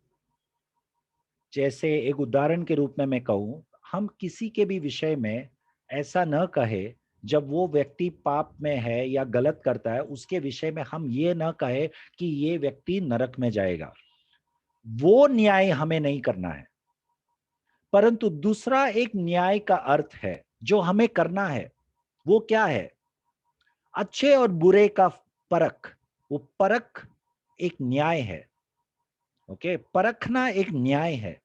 जैसे एक उदाहरण के रूप में मैं कहूं, हम किसी के भी विषय में ऐसा न कहे जब वो व्यक्ति पाप में है या गलत करता है, उसके विषय में हम ये न कहे कि ये व्यक्ति नरक में जाएगा। वो न्याय हमें नहीं करना है। परंतु दूसरा एक न्याय का अर्थ है जो हमें करना है। वो क्या है? अच्छे और बुरे का परख। वो परख एक न्याय है। ओके, परखना एक न्याय है।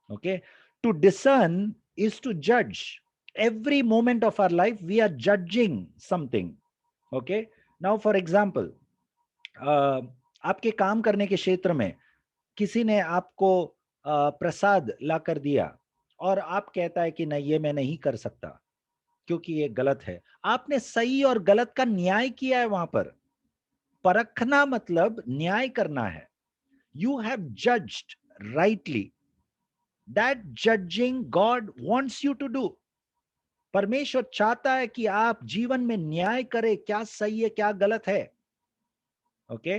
Okay, to discern is to जज। Every moment of our life we are judging something. Okay, now for example, आपके काम करने के क्षेत्र में किसी ने आपको प्रसाद ला कर दिया और आप कहता है कि नहीं ये मैं नहीं कर सकता क्योंकि ये गलत है। आपने सही और गलत का न्याय किया है। वहां पर परखना मतलब न्याय करना है। You have judged rightly. That judging God wants you to do. परमेश्वर चाहता है कि आप जीवन में न्याय करें, क्या सही है क्या गलत है। ओके,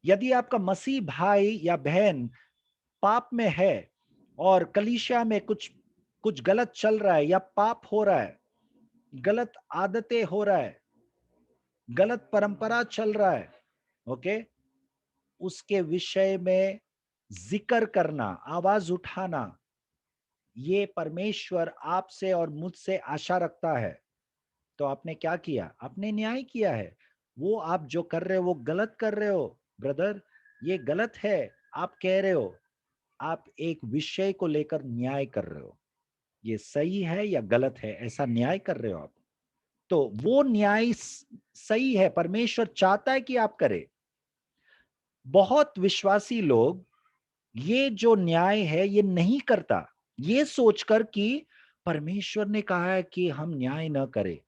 यदि आपका मसीह भाई या बहन पाप में है और कलीसिया में कुछ गलत चल रहा है या पाप हो रहा है, गलत आदतें हो रहा है, गलत परंपरा चल रहा है, ओके, उसके विषय में जिक्र करना, आवाज उठाना, ये परमेश्वर आपसे और मुझसे आशा रखता है। तो आपने क्या किया? आपने न्याय किया है। वो आप जो कर रहे हो वो गलत कर रहे हो ब्रदर, ये गलत है। आप कह रहे हो, आप एक विषय को लेकर न्याय कर रहे हो, ये सही है या गलत है, ऐसा न्याय कर रहे हो आप। तो वो न्याय सही है, परमेश्वर चाहता है कि आप करें। बहुत विश्वासी लोग ये जो न्याय है ये नहीं करता, ये सोचकर कि परमेश्वर ने कहा है कि हम न्याय न करें।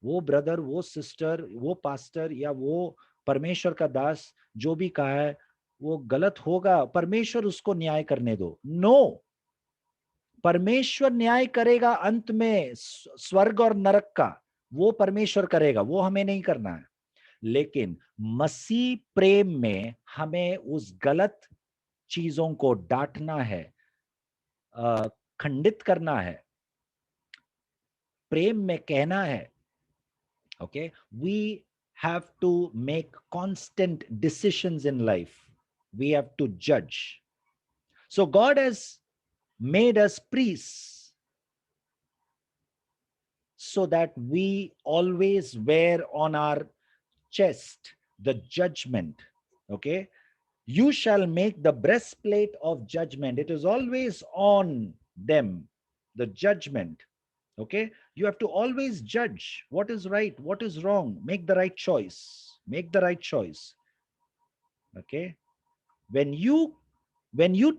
वो ब्रदर, वो सिस्टर, वो पास्टर या वो परमेश्वर का दास जो भी कहा है वो गलत होगा, परमेश्वर उसको न्याय करने दो। नो, परमेश्वर न्याय करेगा अंत में, स्वर्ग और नरक का वो परमेश्वर करेगा, वो हमें नहीं करना है। लेकिन मसीह प्रेम में हमें उस गलत चीजों को डांटना है, खंडित करना है, प्रेम में कहना है। Okay, we have to make constant decisions in life. We have to judge. So God has made us priests so that we always wear on our chest the judgment. Okay, you shall make the breastplate of judgment. It is always on them, the judgment. Okay, you have to always judge what is right, what is wrong, make the right choice, make the right choice. Okay, when you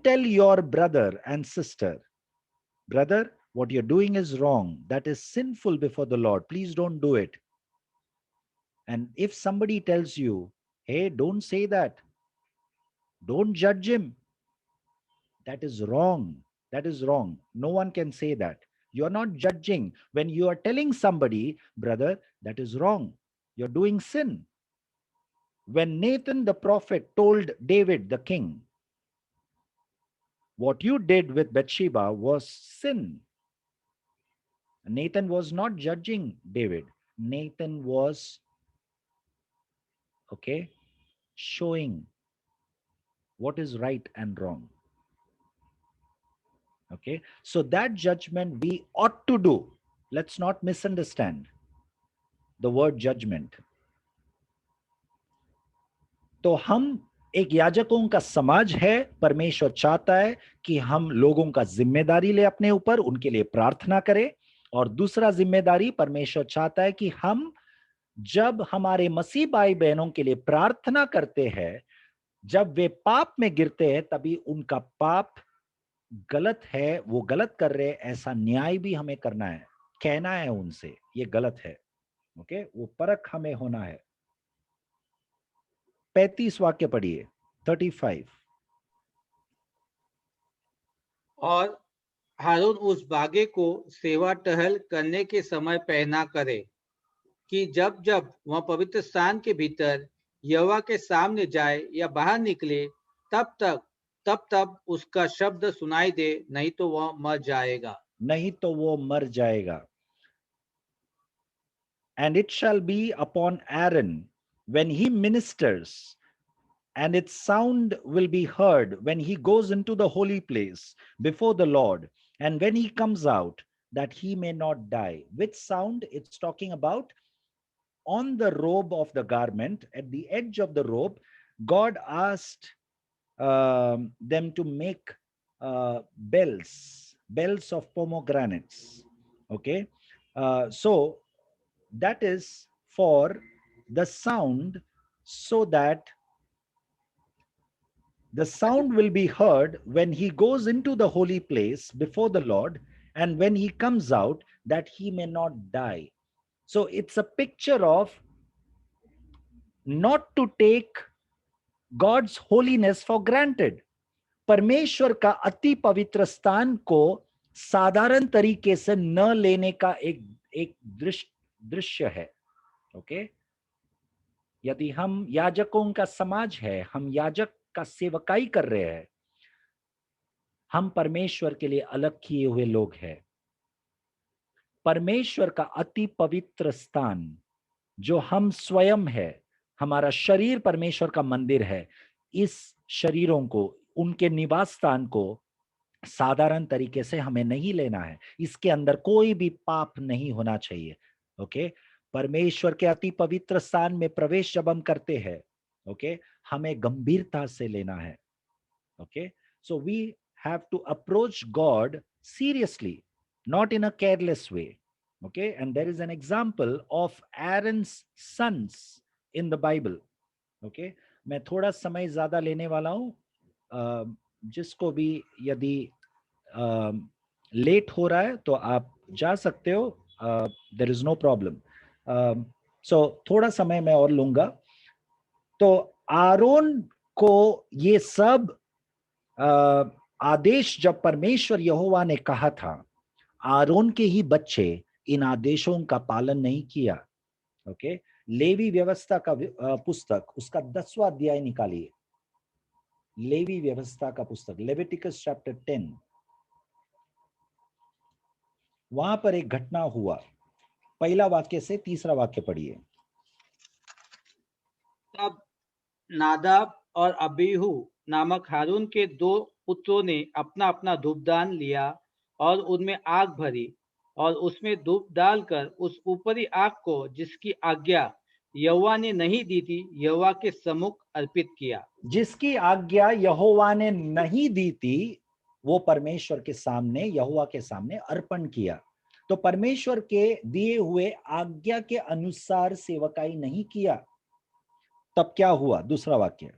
tell your brother and sister, brother, what you're doing is wrong, that is sinful before the Lord, please don't do it. And if somebody tells you, hey, don't say that, don't judge him, that is wrong, that is wrong. No one can say that. You're not judging. When you are telling somebody, brother, that is wrong, you're doing sin. When Nathan the prophet told David the king, what you did with Bathsheba was sin. Nathan was not judging David. Nathan was, okay, showing what is right and wrong. Okay, so that judgment we ought to do. Let's not misunderstand the word judgment. तो हम एक याजकों का समाज है, परमेश्वर चाहता है कि हम लोगों का जिम्मेदारी ले अपने ऊपर, उनके लिए प्रार्थना करें। और दूसरा जिम्मेदारी परमेश्वर चाहता है कि हम जब हमारे मसीह भाई बहनों के लिए प्रार्थना करते हैं, जब वे पाप में गिरते हैं, तभी उनका पाप गलत है, वो गलत कर रहे हैं, ऐसा न्याय भी हमें करना है, कहना है उनसे ये गलत है। ओके, वो परख हमें होना है। 35 वाक्य पढ़िए, 35। और हारून उस बागे को सेवा टहल करने के समय पहना करे कि जब जब वह पवित्र स्थान के भीतर यहोवा के सामने जाए या बाहर निकले, तब उसका शब्द सुनाई दे, नहीं तो वह मर जाएगा। नहीं तो वो मर जाएगा। And it shall be upon Aaron when he ministers, and its sound will be heard when he goes into the holy place before the Lord, and when he comes out, that he may not die. Which sound? It's talking about on the robe of the garment, at the edge of the robe, God asked them to make bells of pomegranates. Okay, so that is for the sound, so that the sound will be heard when he goes into the holy place before the Lord, and when he comes out, that he may not die. So it's a picture of not to take God's holiness for granted. परमेश्वर का अति पवित्र स्थान को साधारण तरीके से न लेने का एक दृश्य है। ओके, यदि हम याजकों का समाज है, हम याजक का सेवकाई कर रहे हैं, हम परमेश्वर के लिए अलग किए हुए लोग हैं। परमेश्वर का अति पवित्र स्थान जो हम स्वयं है, हमारा शरीर परमेश्वर का मंदिर है, इस शरीरों को, उनके निवास स्थान को साधारण तरीके से हमें नहीं लेना है। इसके अंदर कोई भी पाप नहीं होना चाहिए। ओके, परमेश्वर के अति पवित्र स्थान में प्रवेश जब हम करते हैं, ओके, हमें गंभीरता से लेना है। Okay, so we have to approach God seriously, not in a careless way. Okay, and there is an example of Aaron's sons in the Bible. Okay, मैं थोड़ा समय ज्यादा लेने वाला हूं, जिसको भी यदि लेट हो रहा है तो आप जा सकते हो, there is no problem. So थोड़ा समय मैं और लूंगा। तो आरोन को ये सब आदेश जब परमेश्वर यहोवा ने कहा था, आरोन के ही बच्चे इन आदेशों का पालन नहीं किया। ओके, लेवी व्यवस्था का पुस्तक, उसका 10वां अध्याय निकालिए। लेवी व्यवस्था का पुस्तक, लेविटिकस चैप्टर 10। वहां पर एक घटना हुआ। पहला वाक्य से 3रा वाक्य पढ़िए। तब नादाब और अबीहू नामक हारून के 2 पुत्रों ने अपना अपना धूपदान लिया और उनमें आग भरी और उसमें धूप डालकर उस ऊपरी आग को, जिसकी आज्ञा यहोवा ने नहीं दी थी, यहोवा के सम्मुख अर्पित किया। जिसकी आज्ञा यहोवा ने नहीं दी थी, वो परमेश्वर के सामने, यहोवा के सामने अर्पण किया। तो परमेश्वर के दिए हुए आज्ञा के अनुसार सेवकाई नहीं किया। तब क्या हुआ? 2रा वाक्य।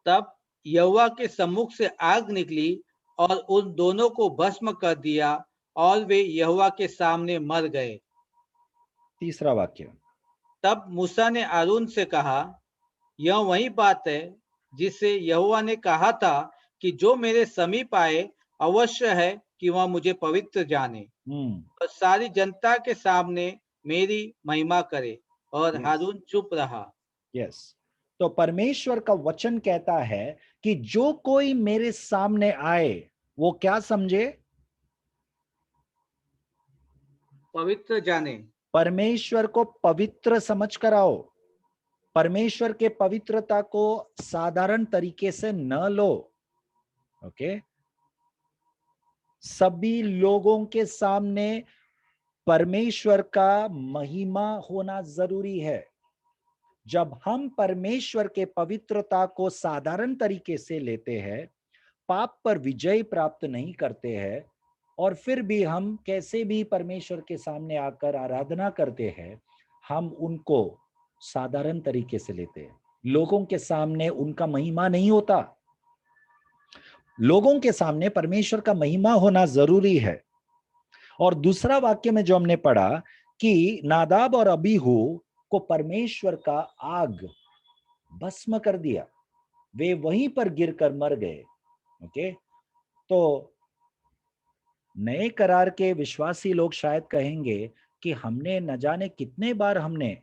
तब यहोवा के सम्मुख से आग निकली और उन दोनों को भस्म कर दिया और वे यहोवा के सामने मर गए। 3रा वाक्य। तब मूसा ने आरून से कहा, यह वही बात है जिसे यहोवा ने कहा था कि जो मेरे समीप आए, अवश्य है कि वह मुझे पवित्र जाने और सारी जनता के सामने मेरी महिमा करे। और हारून चुप रहा। यस, तो परमेश्वर का वचन कहता है कि जो कोई मेरे सामने आए, वो क्या समझे? पवित्र जाने। परमेश्वर को पवित्र समझ कर आओ। परमेश्वर के पवित्रता को साधारण तरीके से न लो। ओके, सभी लोगों के सामने परमेश्वर का महिमा होना जरूरी है। जब हम परमेश्वर के पवित्रता को साधारण तरीके से लेते हैं, पाप पर विजय प्राप्त नहीं करते हैं, और फिर भी हम कैसे भी परमेश्वर के सामने आकर आराधना करते हैं, हम उनको साधारण तरीके से लेते हैं। लोगों के सामने उनका महिमा नहीं होता। लोगों के सामने परमेश्वर का महिमा होना जरूरी है। और दूसरा वाक्य में जो हमने पढ़ा कि नादाब और अबीहू को परमेश्वर का आग भस्म कर दिया, वे वहीं पर गिरकर मर गए। ओके, तो नए करार के विश्वासी लोग शायद कहेंगे कि हमने न जाने कितने बार हमने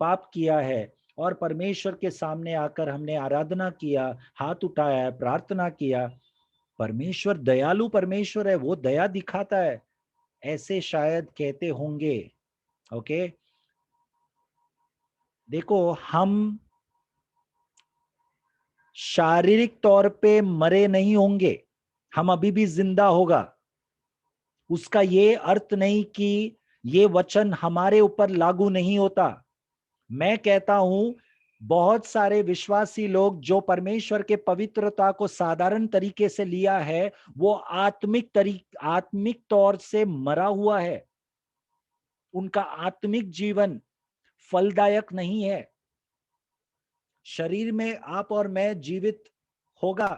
पाप किया है और परमेश्वर के सामने आकर हमने आराधना किया, हाथ उठाया, प्रार्थना किया। परमेश्वर दयालु परमेश्वर है, वो दया दिखाता है, ऐसे शायद कहते होंगे। ओके, देखो, हम शारीरिक तौर पे मरे नहीं होंगे, हम अभी भी जिंदा होगा। उसका ये अर्थ नहीं कि ये वचन हमारे ऊपर लागू नहीं होता। मैं कहता हूं, बहुत सारे विश्वासी लोग जो परमेश्वर के पवित्रता को साधारण तरीके से लिया है, वो आत्मिक तौर से मरा हुआ है। उनका आत्मिक जीवन फलदायक नहीं है। शरीर में आप और मैं जीवित होगा,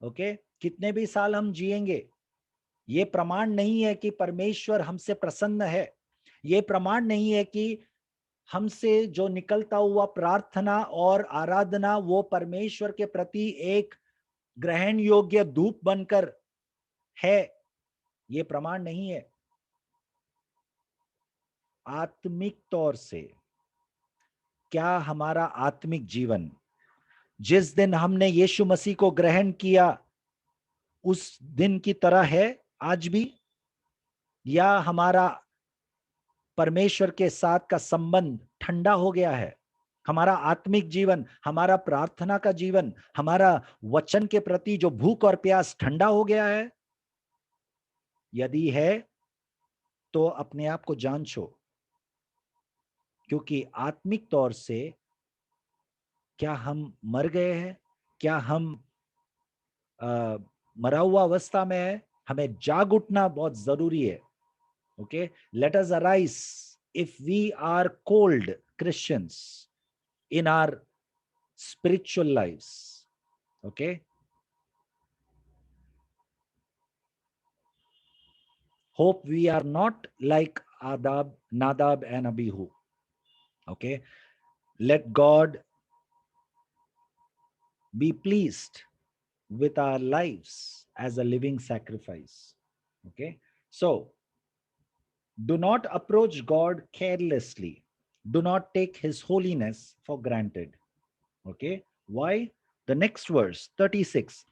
ओके, कितने भी साल हम जिएंगे, ये प्रमाण नहीं है कि परमेश्वर हमसे प्रसन्न है। ये प्रमाण नहीं है कि हमसे जो निकलता हुआ प्रार्थना और आराधना वो परमेश्वर के प्रति एक ग्रहण योग्य धूप बनकर है। ये प्रमाण नहीं है। आत्मिक तौर से क्या हमारा आत्मिक जीवन जिस दिन हमने यीशु मसीह को ग्रहण किया उस दिन की तरह है आज भी, या हमारा परमेश्वर के साथ का संबंध ठंडा हो गया है? हमारा आत्मिक जीवन, हमारा प्रार्थना का जीवन, हमारा वचन के प्रति जो भूख और प्यास ठंडा हो गया है? यदि है तो अपने आप को जांचो, क्योंकि आत्मिक तौर से क्या हम मर गए हैं? क्या हम मरा हुआ अवस्था में है? हमें जाग उठना बहुत जरूरी है। Okay, let us arise if we are cold Christians in our spiritual lives. Okay, hope we are not like Nadab and Abihu. Okay, let God be pleased with our lives as a living sacrifice. Okay, so do not approach God carelessly. Do not take his holiness for granted. Okay, why? The next verse 36,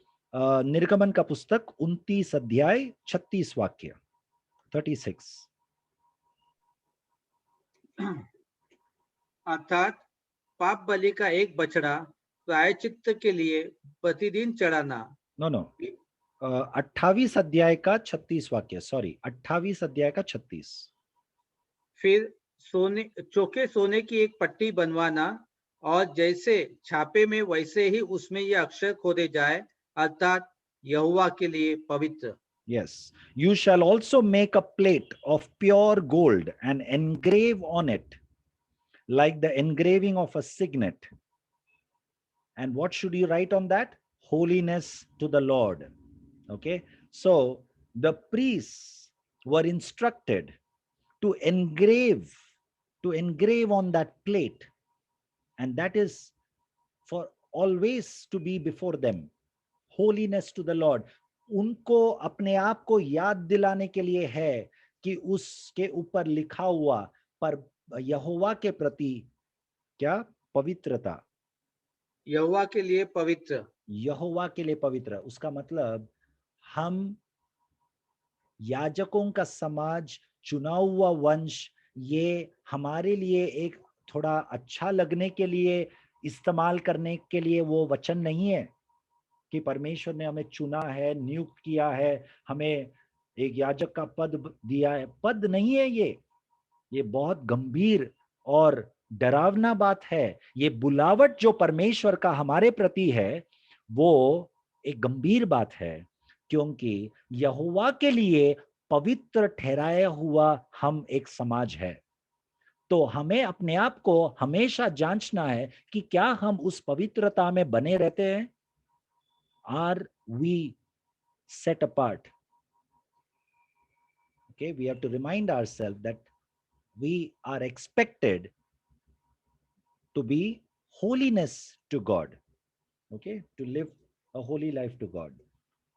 निर्गमन का पुस्तक 29 अध्याय 36 वाक्य 36। अर्थात पाप बलि का एक बछड़ा प्रायश्चित्त के लिए प्रतिदिन चढ़ाना। नो 28 अध्याय का 36 वाक्य, सॉरी 28 अध्याय का 36। फिर चौके सोने की एक पट्टी बनवाना, और जैसे छापे में वैसे ही उसमें ये अक्षर खोदे जाए, अर्थात यहोवा के लिए पवित्र। Yes, you shall also make a plate of pure gold and engrave on it like the engraving of a signet. And what should you write on that? Holiness to the Lord. Okay, so the priests were instructed to engrave on that plate, and that is for always to be before them. Holiness to the Lord. उनको अपने आप को याद दिलाने के लिए है कि उसके ऊपर लिखा हुआ पर यहोवा के प्रति क्या? पवित्रता। यहोवा के लिए पवित्र, यहोवा के लिए पवित्र। उसका मतलब हम याजकों का समाज चुना हुआ वंश, ये हमारे लिए एक थोड़ा अच्छा लगने के लिए इस्तेमाल करने के लिए वो वचन नहीं है कि परमेश्वर ने हमें चुना है, नियुक्त किया है, हमें एक याजक का पद दिया है। पद नहीं है ये बहुत गंभीर और डरावना बात है। ये बुलावट जो परमेश्वर का हमारे प्रति है वो एक गंभीर बात है, क्योंकि यहोवा के लिए पवित्र ठहराया हुआ हम एक समाज है। तो हमें अपने आप को हमेशा जांचना है कि क्या हम उस पवित्रता में बने रहते हैं। Are we set apart? Okay, we have to remind ourselves that we are expected to be holiness to God. Okay, to live a holy life to God.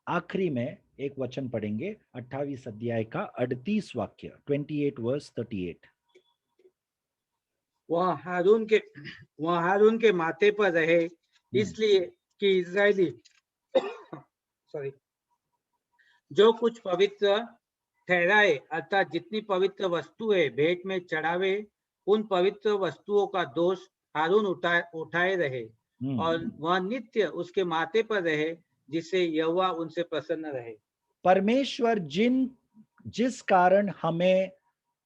आखिरी में एक वचन पढ़ेंगे 28 अध्याय का 38 वाक्य, 28 वर्स 38। वह हारून के माथे पर रहे, इसलिए कि इजरायली जो कुछ पवित्र ठहराए, अर्थात जितनी पवित्र वस्तुएं भेंट में चढ़ावे, उन पवित्र वस्तुओं का दोष हारून उठाए रहे, और वह नित्य उसके माथे पर रहे, जिससे यहोवा उनसे प्रसन्न रहे। परमेश्वर जिस कारण हमें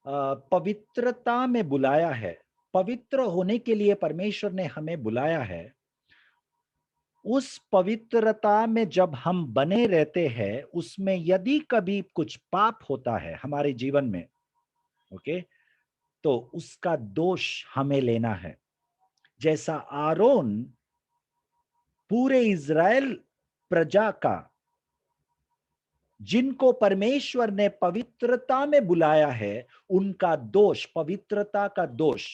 पवित्रता में बुलाया है, पवित्र होने के लिए परमेश्वर ने हमें बुलाया है, उस पवित्रता में जब हम बने रहते हैं, उसमें यदि कभी कुछ पाप होता है हमारे जीवन में, ओके, तो उसका दोष हमें लेना है। जैसा आरोन पूरे इज़राइल प्रजा का, जिनको परमेश्वर ने पवित्रता में बुलाया है, उनका दोष, पवित्रता का दोष,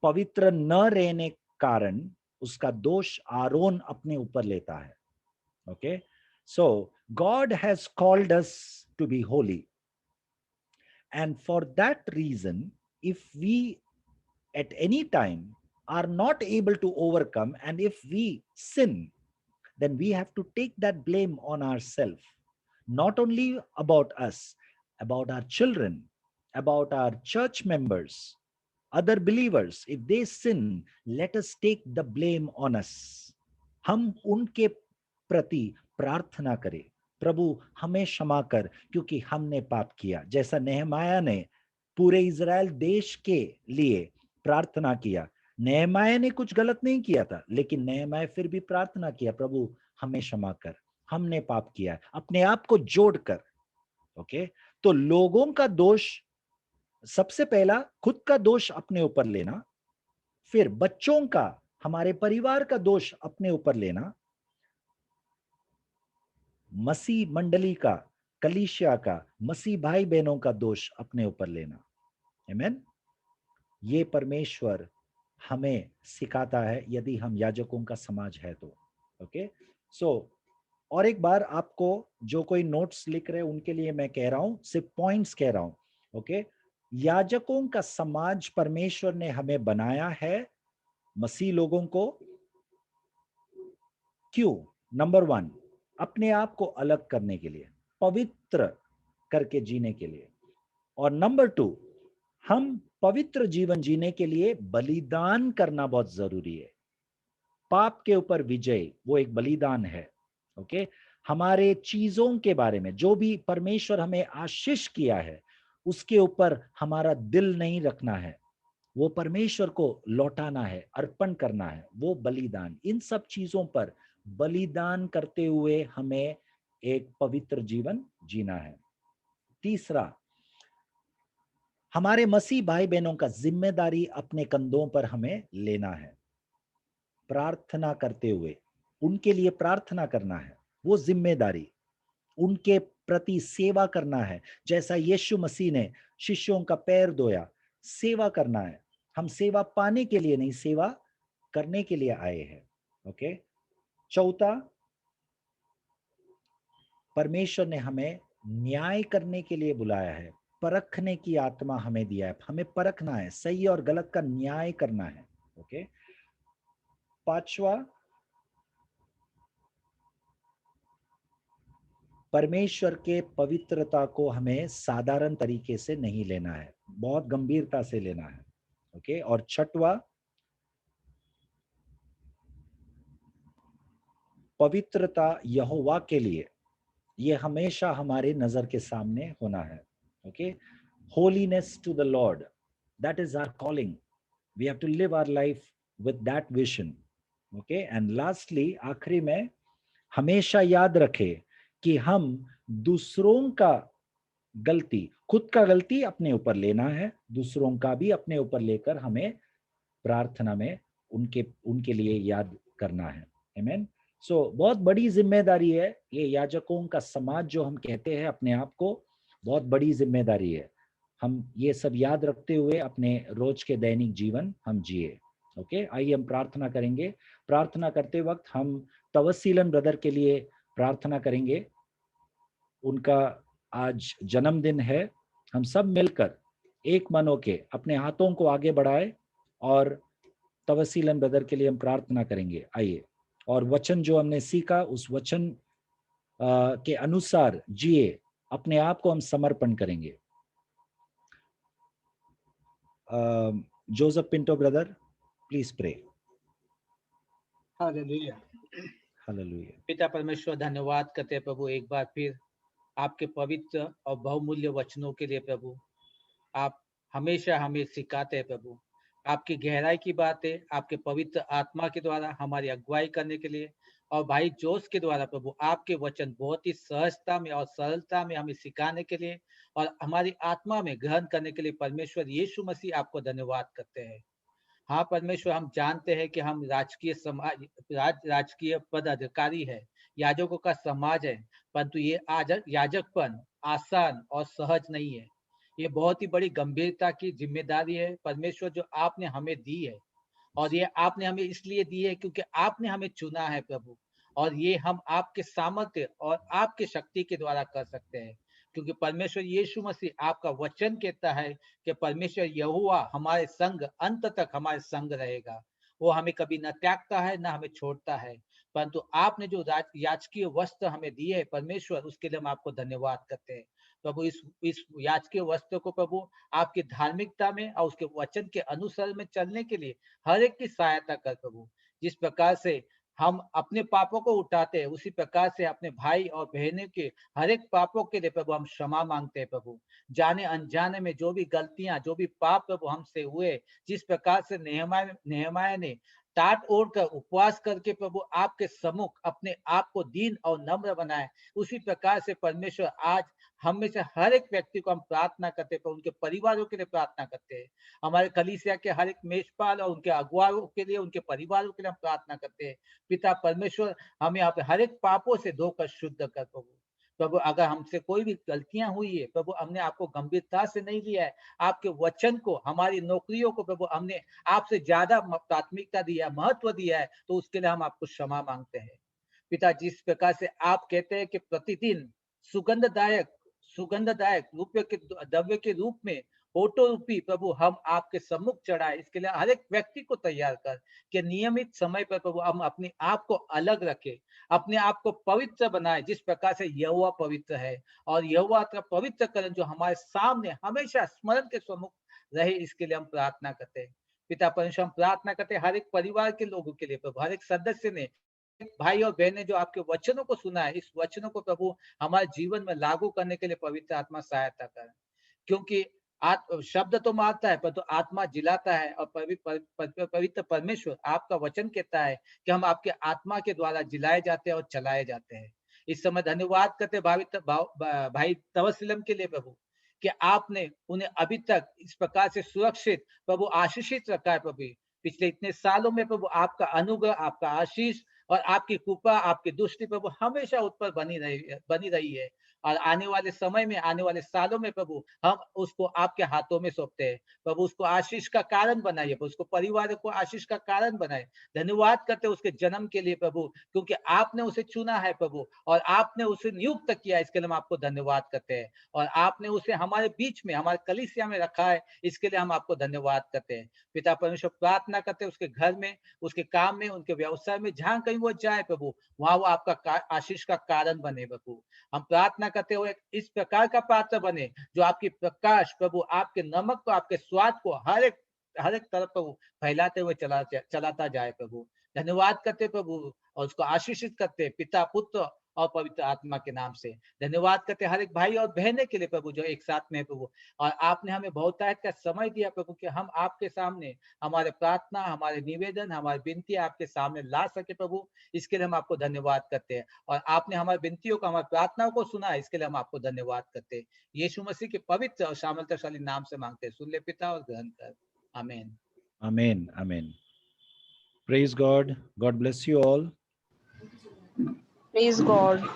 पवित्र न रहने कारण उसका दोष आरोन अपने ऊपर लेता है। Okay, so God has called us to be holy, and for that reason if we at any time are not able to overcome, and if we sin, then we have to take that blame on ourselves. Not only about us, about our children, about our church members, other believers. If they sin, let us take the blame on us. हम उनके प्रति प्रार्थना करें, प्रभु हमें क्षमा कर क्योंकि हमने पाप किया। जैसा नेहमाया ने पूरे इज़राइल देश के लिए प्रार्थना किया। नेहमाया ने कुछ गलत नहीं किया था, लेकिन नेहमाया फिर भी प्रार्थना किया, प्रभु हमें क्षमा कर, हमने पाप किया है, अपने आप को जोड़कर। ओके, तो लोगों का दोष, सबसे पहला खुद का दोष अपने ऊपर लेना, फिर बच्चों का, हमारे परिवार का दोष अपने ऊपर लेना, मसीह मंडली का, कलीसिया का, मसीह भाई बहनों का दोष अपने ऊपर लेना। आमीन। ये परमेश्वर हमें सिखाता है यदि हम याजकों का समाज है तो। ओके, सो और एक बार आपको जो कोई नोट्स लिख रहे हैं उनके लिए मैं कह रहा हूं, सिर्फ पॉइंट्स कह रहा हूं। ओके, याजकों का समाज परमेश्वर ने हमें बनाया है मसीह लोगों को। क्यों? नंबर 1, अपने आप को अलग करने के लिए, पवित्र करके जीने के लिए, और नंबर 2, हम पवित्र जीवन जीने के लिए बलिदान करना बहुत जरूरी है। पाप के ऊपर विजय वो एक बलिदान है। ओके, हमारे चीजों के बारे में, जो भी परमेश्वर हमें आशीष किया है उसके ऊपर हमारा दिल नहीं रखना है, वो परमेश्वर को लौटाना है, अर्पण करना है, वो बलिदान। इन सब चीजों पर बलिदान करते हुए हमें एक पवित्र जीवन जीना है। तीसरा, हमारे मसीह भाई बहनों का जिम्मेदारी अपने कंधों पर हमें लेना है, प्रार्थना करते हुए उनके लिए प्रार्थना करना है, वो जिम्मेदारी, उनके प्रति सेवा करना है। जैसा यीशु मसीह ने शिष्यों का पैर धोया, सेवा करना है। हम सेवा पाने के लिए नहीं, सेवा करने के लिए आए हैं। ओके, चौथा, परमेश्वर ने हमें न्याय करने के लिए बुलाया है, परखने की आत्मा हमें दिया है, हमें परखना है, सही और गलत का न्याय करना है। ओके, पांचवा, परमेश्वर के पवित्रता को हमें साधारण तरीके से नहीं लेना है, बहुत गंभीरता से लेना है। ओके, और छठवां, पवित्रता यहोवा के लिए ये हमेशा हमारे नजर के सामने होना है। Okay, holiness to the Lord, that is our calling, we have to live our life with that vision. Okay, and lastly, आखिरी में, हमेशा याद रखे कि हम दूसरों का गलती, खुद का गलती अपने ऊपर लेना है, दूसरों का भी अपने ऊपर लेकर हमें प्रार्थना में उनके लिए याद करना है। आमीन। सो बहुत बड़ी जिम्मेदारी है ये, याजकों का समाज जो हम कहते हैं अपने आप को, बहुत बड़ी जिम्मेदारी है। हम ये सब याद रखते हुए अपने रोज के दैनिक जीवन हम जिए। ओके, आइए हम प्रार्थना करेंगे। प्रार्थना करते वक्त हम तवसीलन ब्रदर के लिए प्रार्थना करेंगे। उनका आज जन्मदिन है। हम सब मिलकर एक मन होके अपने हाथों को आगे बढ़ाए और तवसीलन ब्रदर के लिए हम प्रार्थना करेंगे। आइए, और वचन जो हमने सीखा उस वचन के अनुसार जिए, अपने आप को हम समर्पण करेंगे। Joseph Pinto brother, please pray. Hallelujah. Hallelujah. पिता परमेश्वर, धन्यवाद करते हैं प्रभु एक बार फिर आपके पवित्र और बहुमूल्य वचनों के लिए। प्रभु, आप हमेशा हमें सिखाते हैं प्रभु, आपकी गहराई की बातें आपके पवित्र आत्मा के द्वारा हमारी अगुवाई करने के लिए, और भाई जोश के द्वारा प्रभु आपके वचन बहुत ही सहजता में और सरलता में हमें सिखाने के लिए और हमारी आत्मा में ग्रहण करने के लिए परमेश्वर यीशु मसीह आपको धन्यवाद करते हैं। हाँ परमेश्वर, हम जानते हैं कि हम राजकीय समाज, राजकीय पद अधिकारी है, याजकों का समाज है, परंतु ये याजकपन आसान और सहज नहीं है। ये बहुत ही बड़ी गंभीरता की जिम्मेदारी है परमेश्वर जो आपने हमें दी है, और ये आपने हमें इसलिए दी है क्योंकि आपने हमें चुना है प्रभु, और ये हम आपके सामर्थ्य और आपके शक्ति के द्वारा कर सकते हैं, क्योंकि परमेश्वर यीशु मसीह आपका वचन कहता है कि परमेश्वर यहोवा हमारे संग अंत तक हमारे संग रहेगा। वो हमें कभी न त्यागता है, न हमें छोड़ता है। परंतु आपने जो याजकीय वस्त्र हमें दिए है परमेश्वर, उसके लिए हम आपको धन्यवाद करते हैं प्रभु। इस याजकीय वस्त्र को प्रभु आपकी धार्मिकता में और उसके वचन के अनुसार में चलने के लिए हर एक की सहायता कर प्रभु। जिस प्रकार से हम अपने पापों को उठाते हैं, उसी प्रकार से अपने भाई और बहनों के हर एक पापों के लिए प्रभु हम क्षमा मांगते हैं प्रभु। जाने अनजाने में जो भी गलतियां, जो भी पाप प्रभु हमसे हुए, जिस प्रकार से नेहमाया ने टाट ओढ़ कर उपवास करके प्रभु आपके सम्मुख अपने आप को दीन और नम्र बनाए, उसी प्रकार से परमेश्वर आज हम में से हर एक व्यक्ति को हम प्रार्थना करते हैं, उनके परिवारों के लिए प्रार्थना करते हैं। हमारे कलीसिया के हर एक मेषपाल और उनके अगुवाओं के लिए, उनके परिवारों के लिए हम प्रार्थना करते हैं। पिता परमेश्वर, हमें यहाँ पे हर एक पापों से धोकर शुद्ध कर प्रभु। प्रभु, अगर हमसे कोई भी गलतियां हुई है प्रभु, हमने आपको गंभीरता से नहीं लिया है, आपके वचन को, हमारी नौकरियों को प्रभु हमने आपसे ज्यादा प्राथमिकता दिया है, महत्व दिया है, तो उसके लिए हम आपको क्षमा मांगते हैं। पिता, जिस प्रकार से आप कहते हैं कि प्रतिदिन सुगंधदायक रूप के द्रव्य के रूप में ओटो रूपी प्रभु हम आपके सम्मुख चढ़ाए, इसके लिए हर एक व्यक्ति को तैयार कर कि नियमित समय पर प्रभु हम अपने आप को अलग रखें, अपने आप को पवित्र बनाए, जिस प्रकार से यहोवा पवित्र है, और यहोवा का पवित्रकरण जो हमारे सामने हमेशा स्मरण के सम्मुख रहे, इसके लिए हम प्रार्थना करते हैं। पिता परमेश्वर, हम प्रार्थना करते हैं हर एक परिवार के लोगों के लिए प्रभु, हर एक सदस्य ने, भाई और बहनें जो आपके वचनों को सुना है, इस वचनों को प्रभु हमारे जीवन में लागू करने के लिए पवित्र आत्मा सहायता करें, क्योंकि शब्द तो मारता है परंतु आत्मा जिलाता है, और पवित्र परमेश्वर आपका वचन कहता है कि हम आपके आत्मा के द्वारा जिलाए जाते हैं और चलाए जाते हैं। इस समय धन्यवाद करते भाई तवसीलम के लिए प्रभु, कि आपने उन्हें अभी तक इस प्रकार से सुरक्षित प्रभु आशीषित रखा है प्रभु। पिछले इतने सालों में प्रभु आपका अनुग्रह, आपका आशीष और आपकी कृपा, आपकी दृष्टि प्रभु हमेशा उस पर बनी रही है, और आने वाले समय में, आने वाले सालों में प्रभु हम उसको आपके हाथों में सौंपते हैं प्रभु। उसको आशीष का कारण बनाइए प्रभु, उसको परिवार को आशीष का कारण बनाए। धन्यवाद करते हैं उसके जन्म के लिए प्रभु, क्योंकि आपने उसे चुना है प्रभु, और आपने उसे नियुक्त किया, इसके लिए हम आपको धन्यवाद करते हैं। और आपने उसे हमारे बीच में, हमारे कलीसिया में रखा है, इसके लिए हम आपको धन्यवाद करते हैं। पिता परमेश्वर, प्रार्थना करते हैं उसके घर में, उसके काम में, उनके व्यवसाय में, जहां कहीं वो जाए प्रभु, वहां वो आपका आशीष का कारण बने प्रभु। हम प्रार्थना करते हुए इस प्रकार का पात्र बने जो आपकी प्रकाश प्रभु, आपके नमक को, आपके स्वाद को हर एक तरफ प्रभु फैलाते हुए चलाता जाए प्रभु। धन्यवाद करते प्रभु और उसको आशीषित करते पिता, पुत्र और पवित्र आत्मा के नाम से। धन्यवाद करते हर एक भाई और बहने के लिए प्रभु जो एक साथ में प्रभु, और आपने हमें बहुतायत का समय दिया प्रभु कि हम आपके सामने हमारे प्रार्थना, हमारे निवेदन, हमारी विनती आपके सामने ला सके प्रभु। इसके लिए हम आपको धन्यवाद करते हैं और आपने हमारी विनतियों को, हमारी प्रार्थनाओं को सुना, इसके लिए हम आपको धन्यवाद करते हैं। यीशु मसीह के पवित्र और सामर्थ्यशाली नाम से मांगते हैं, सुन ले पिता और ग्रहण कर। आमीन। Amen. Amen. Praise God. God bless you all. Praise God.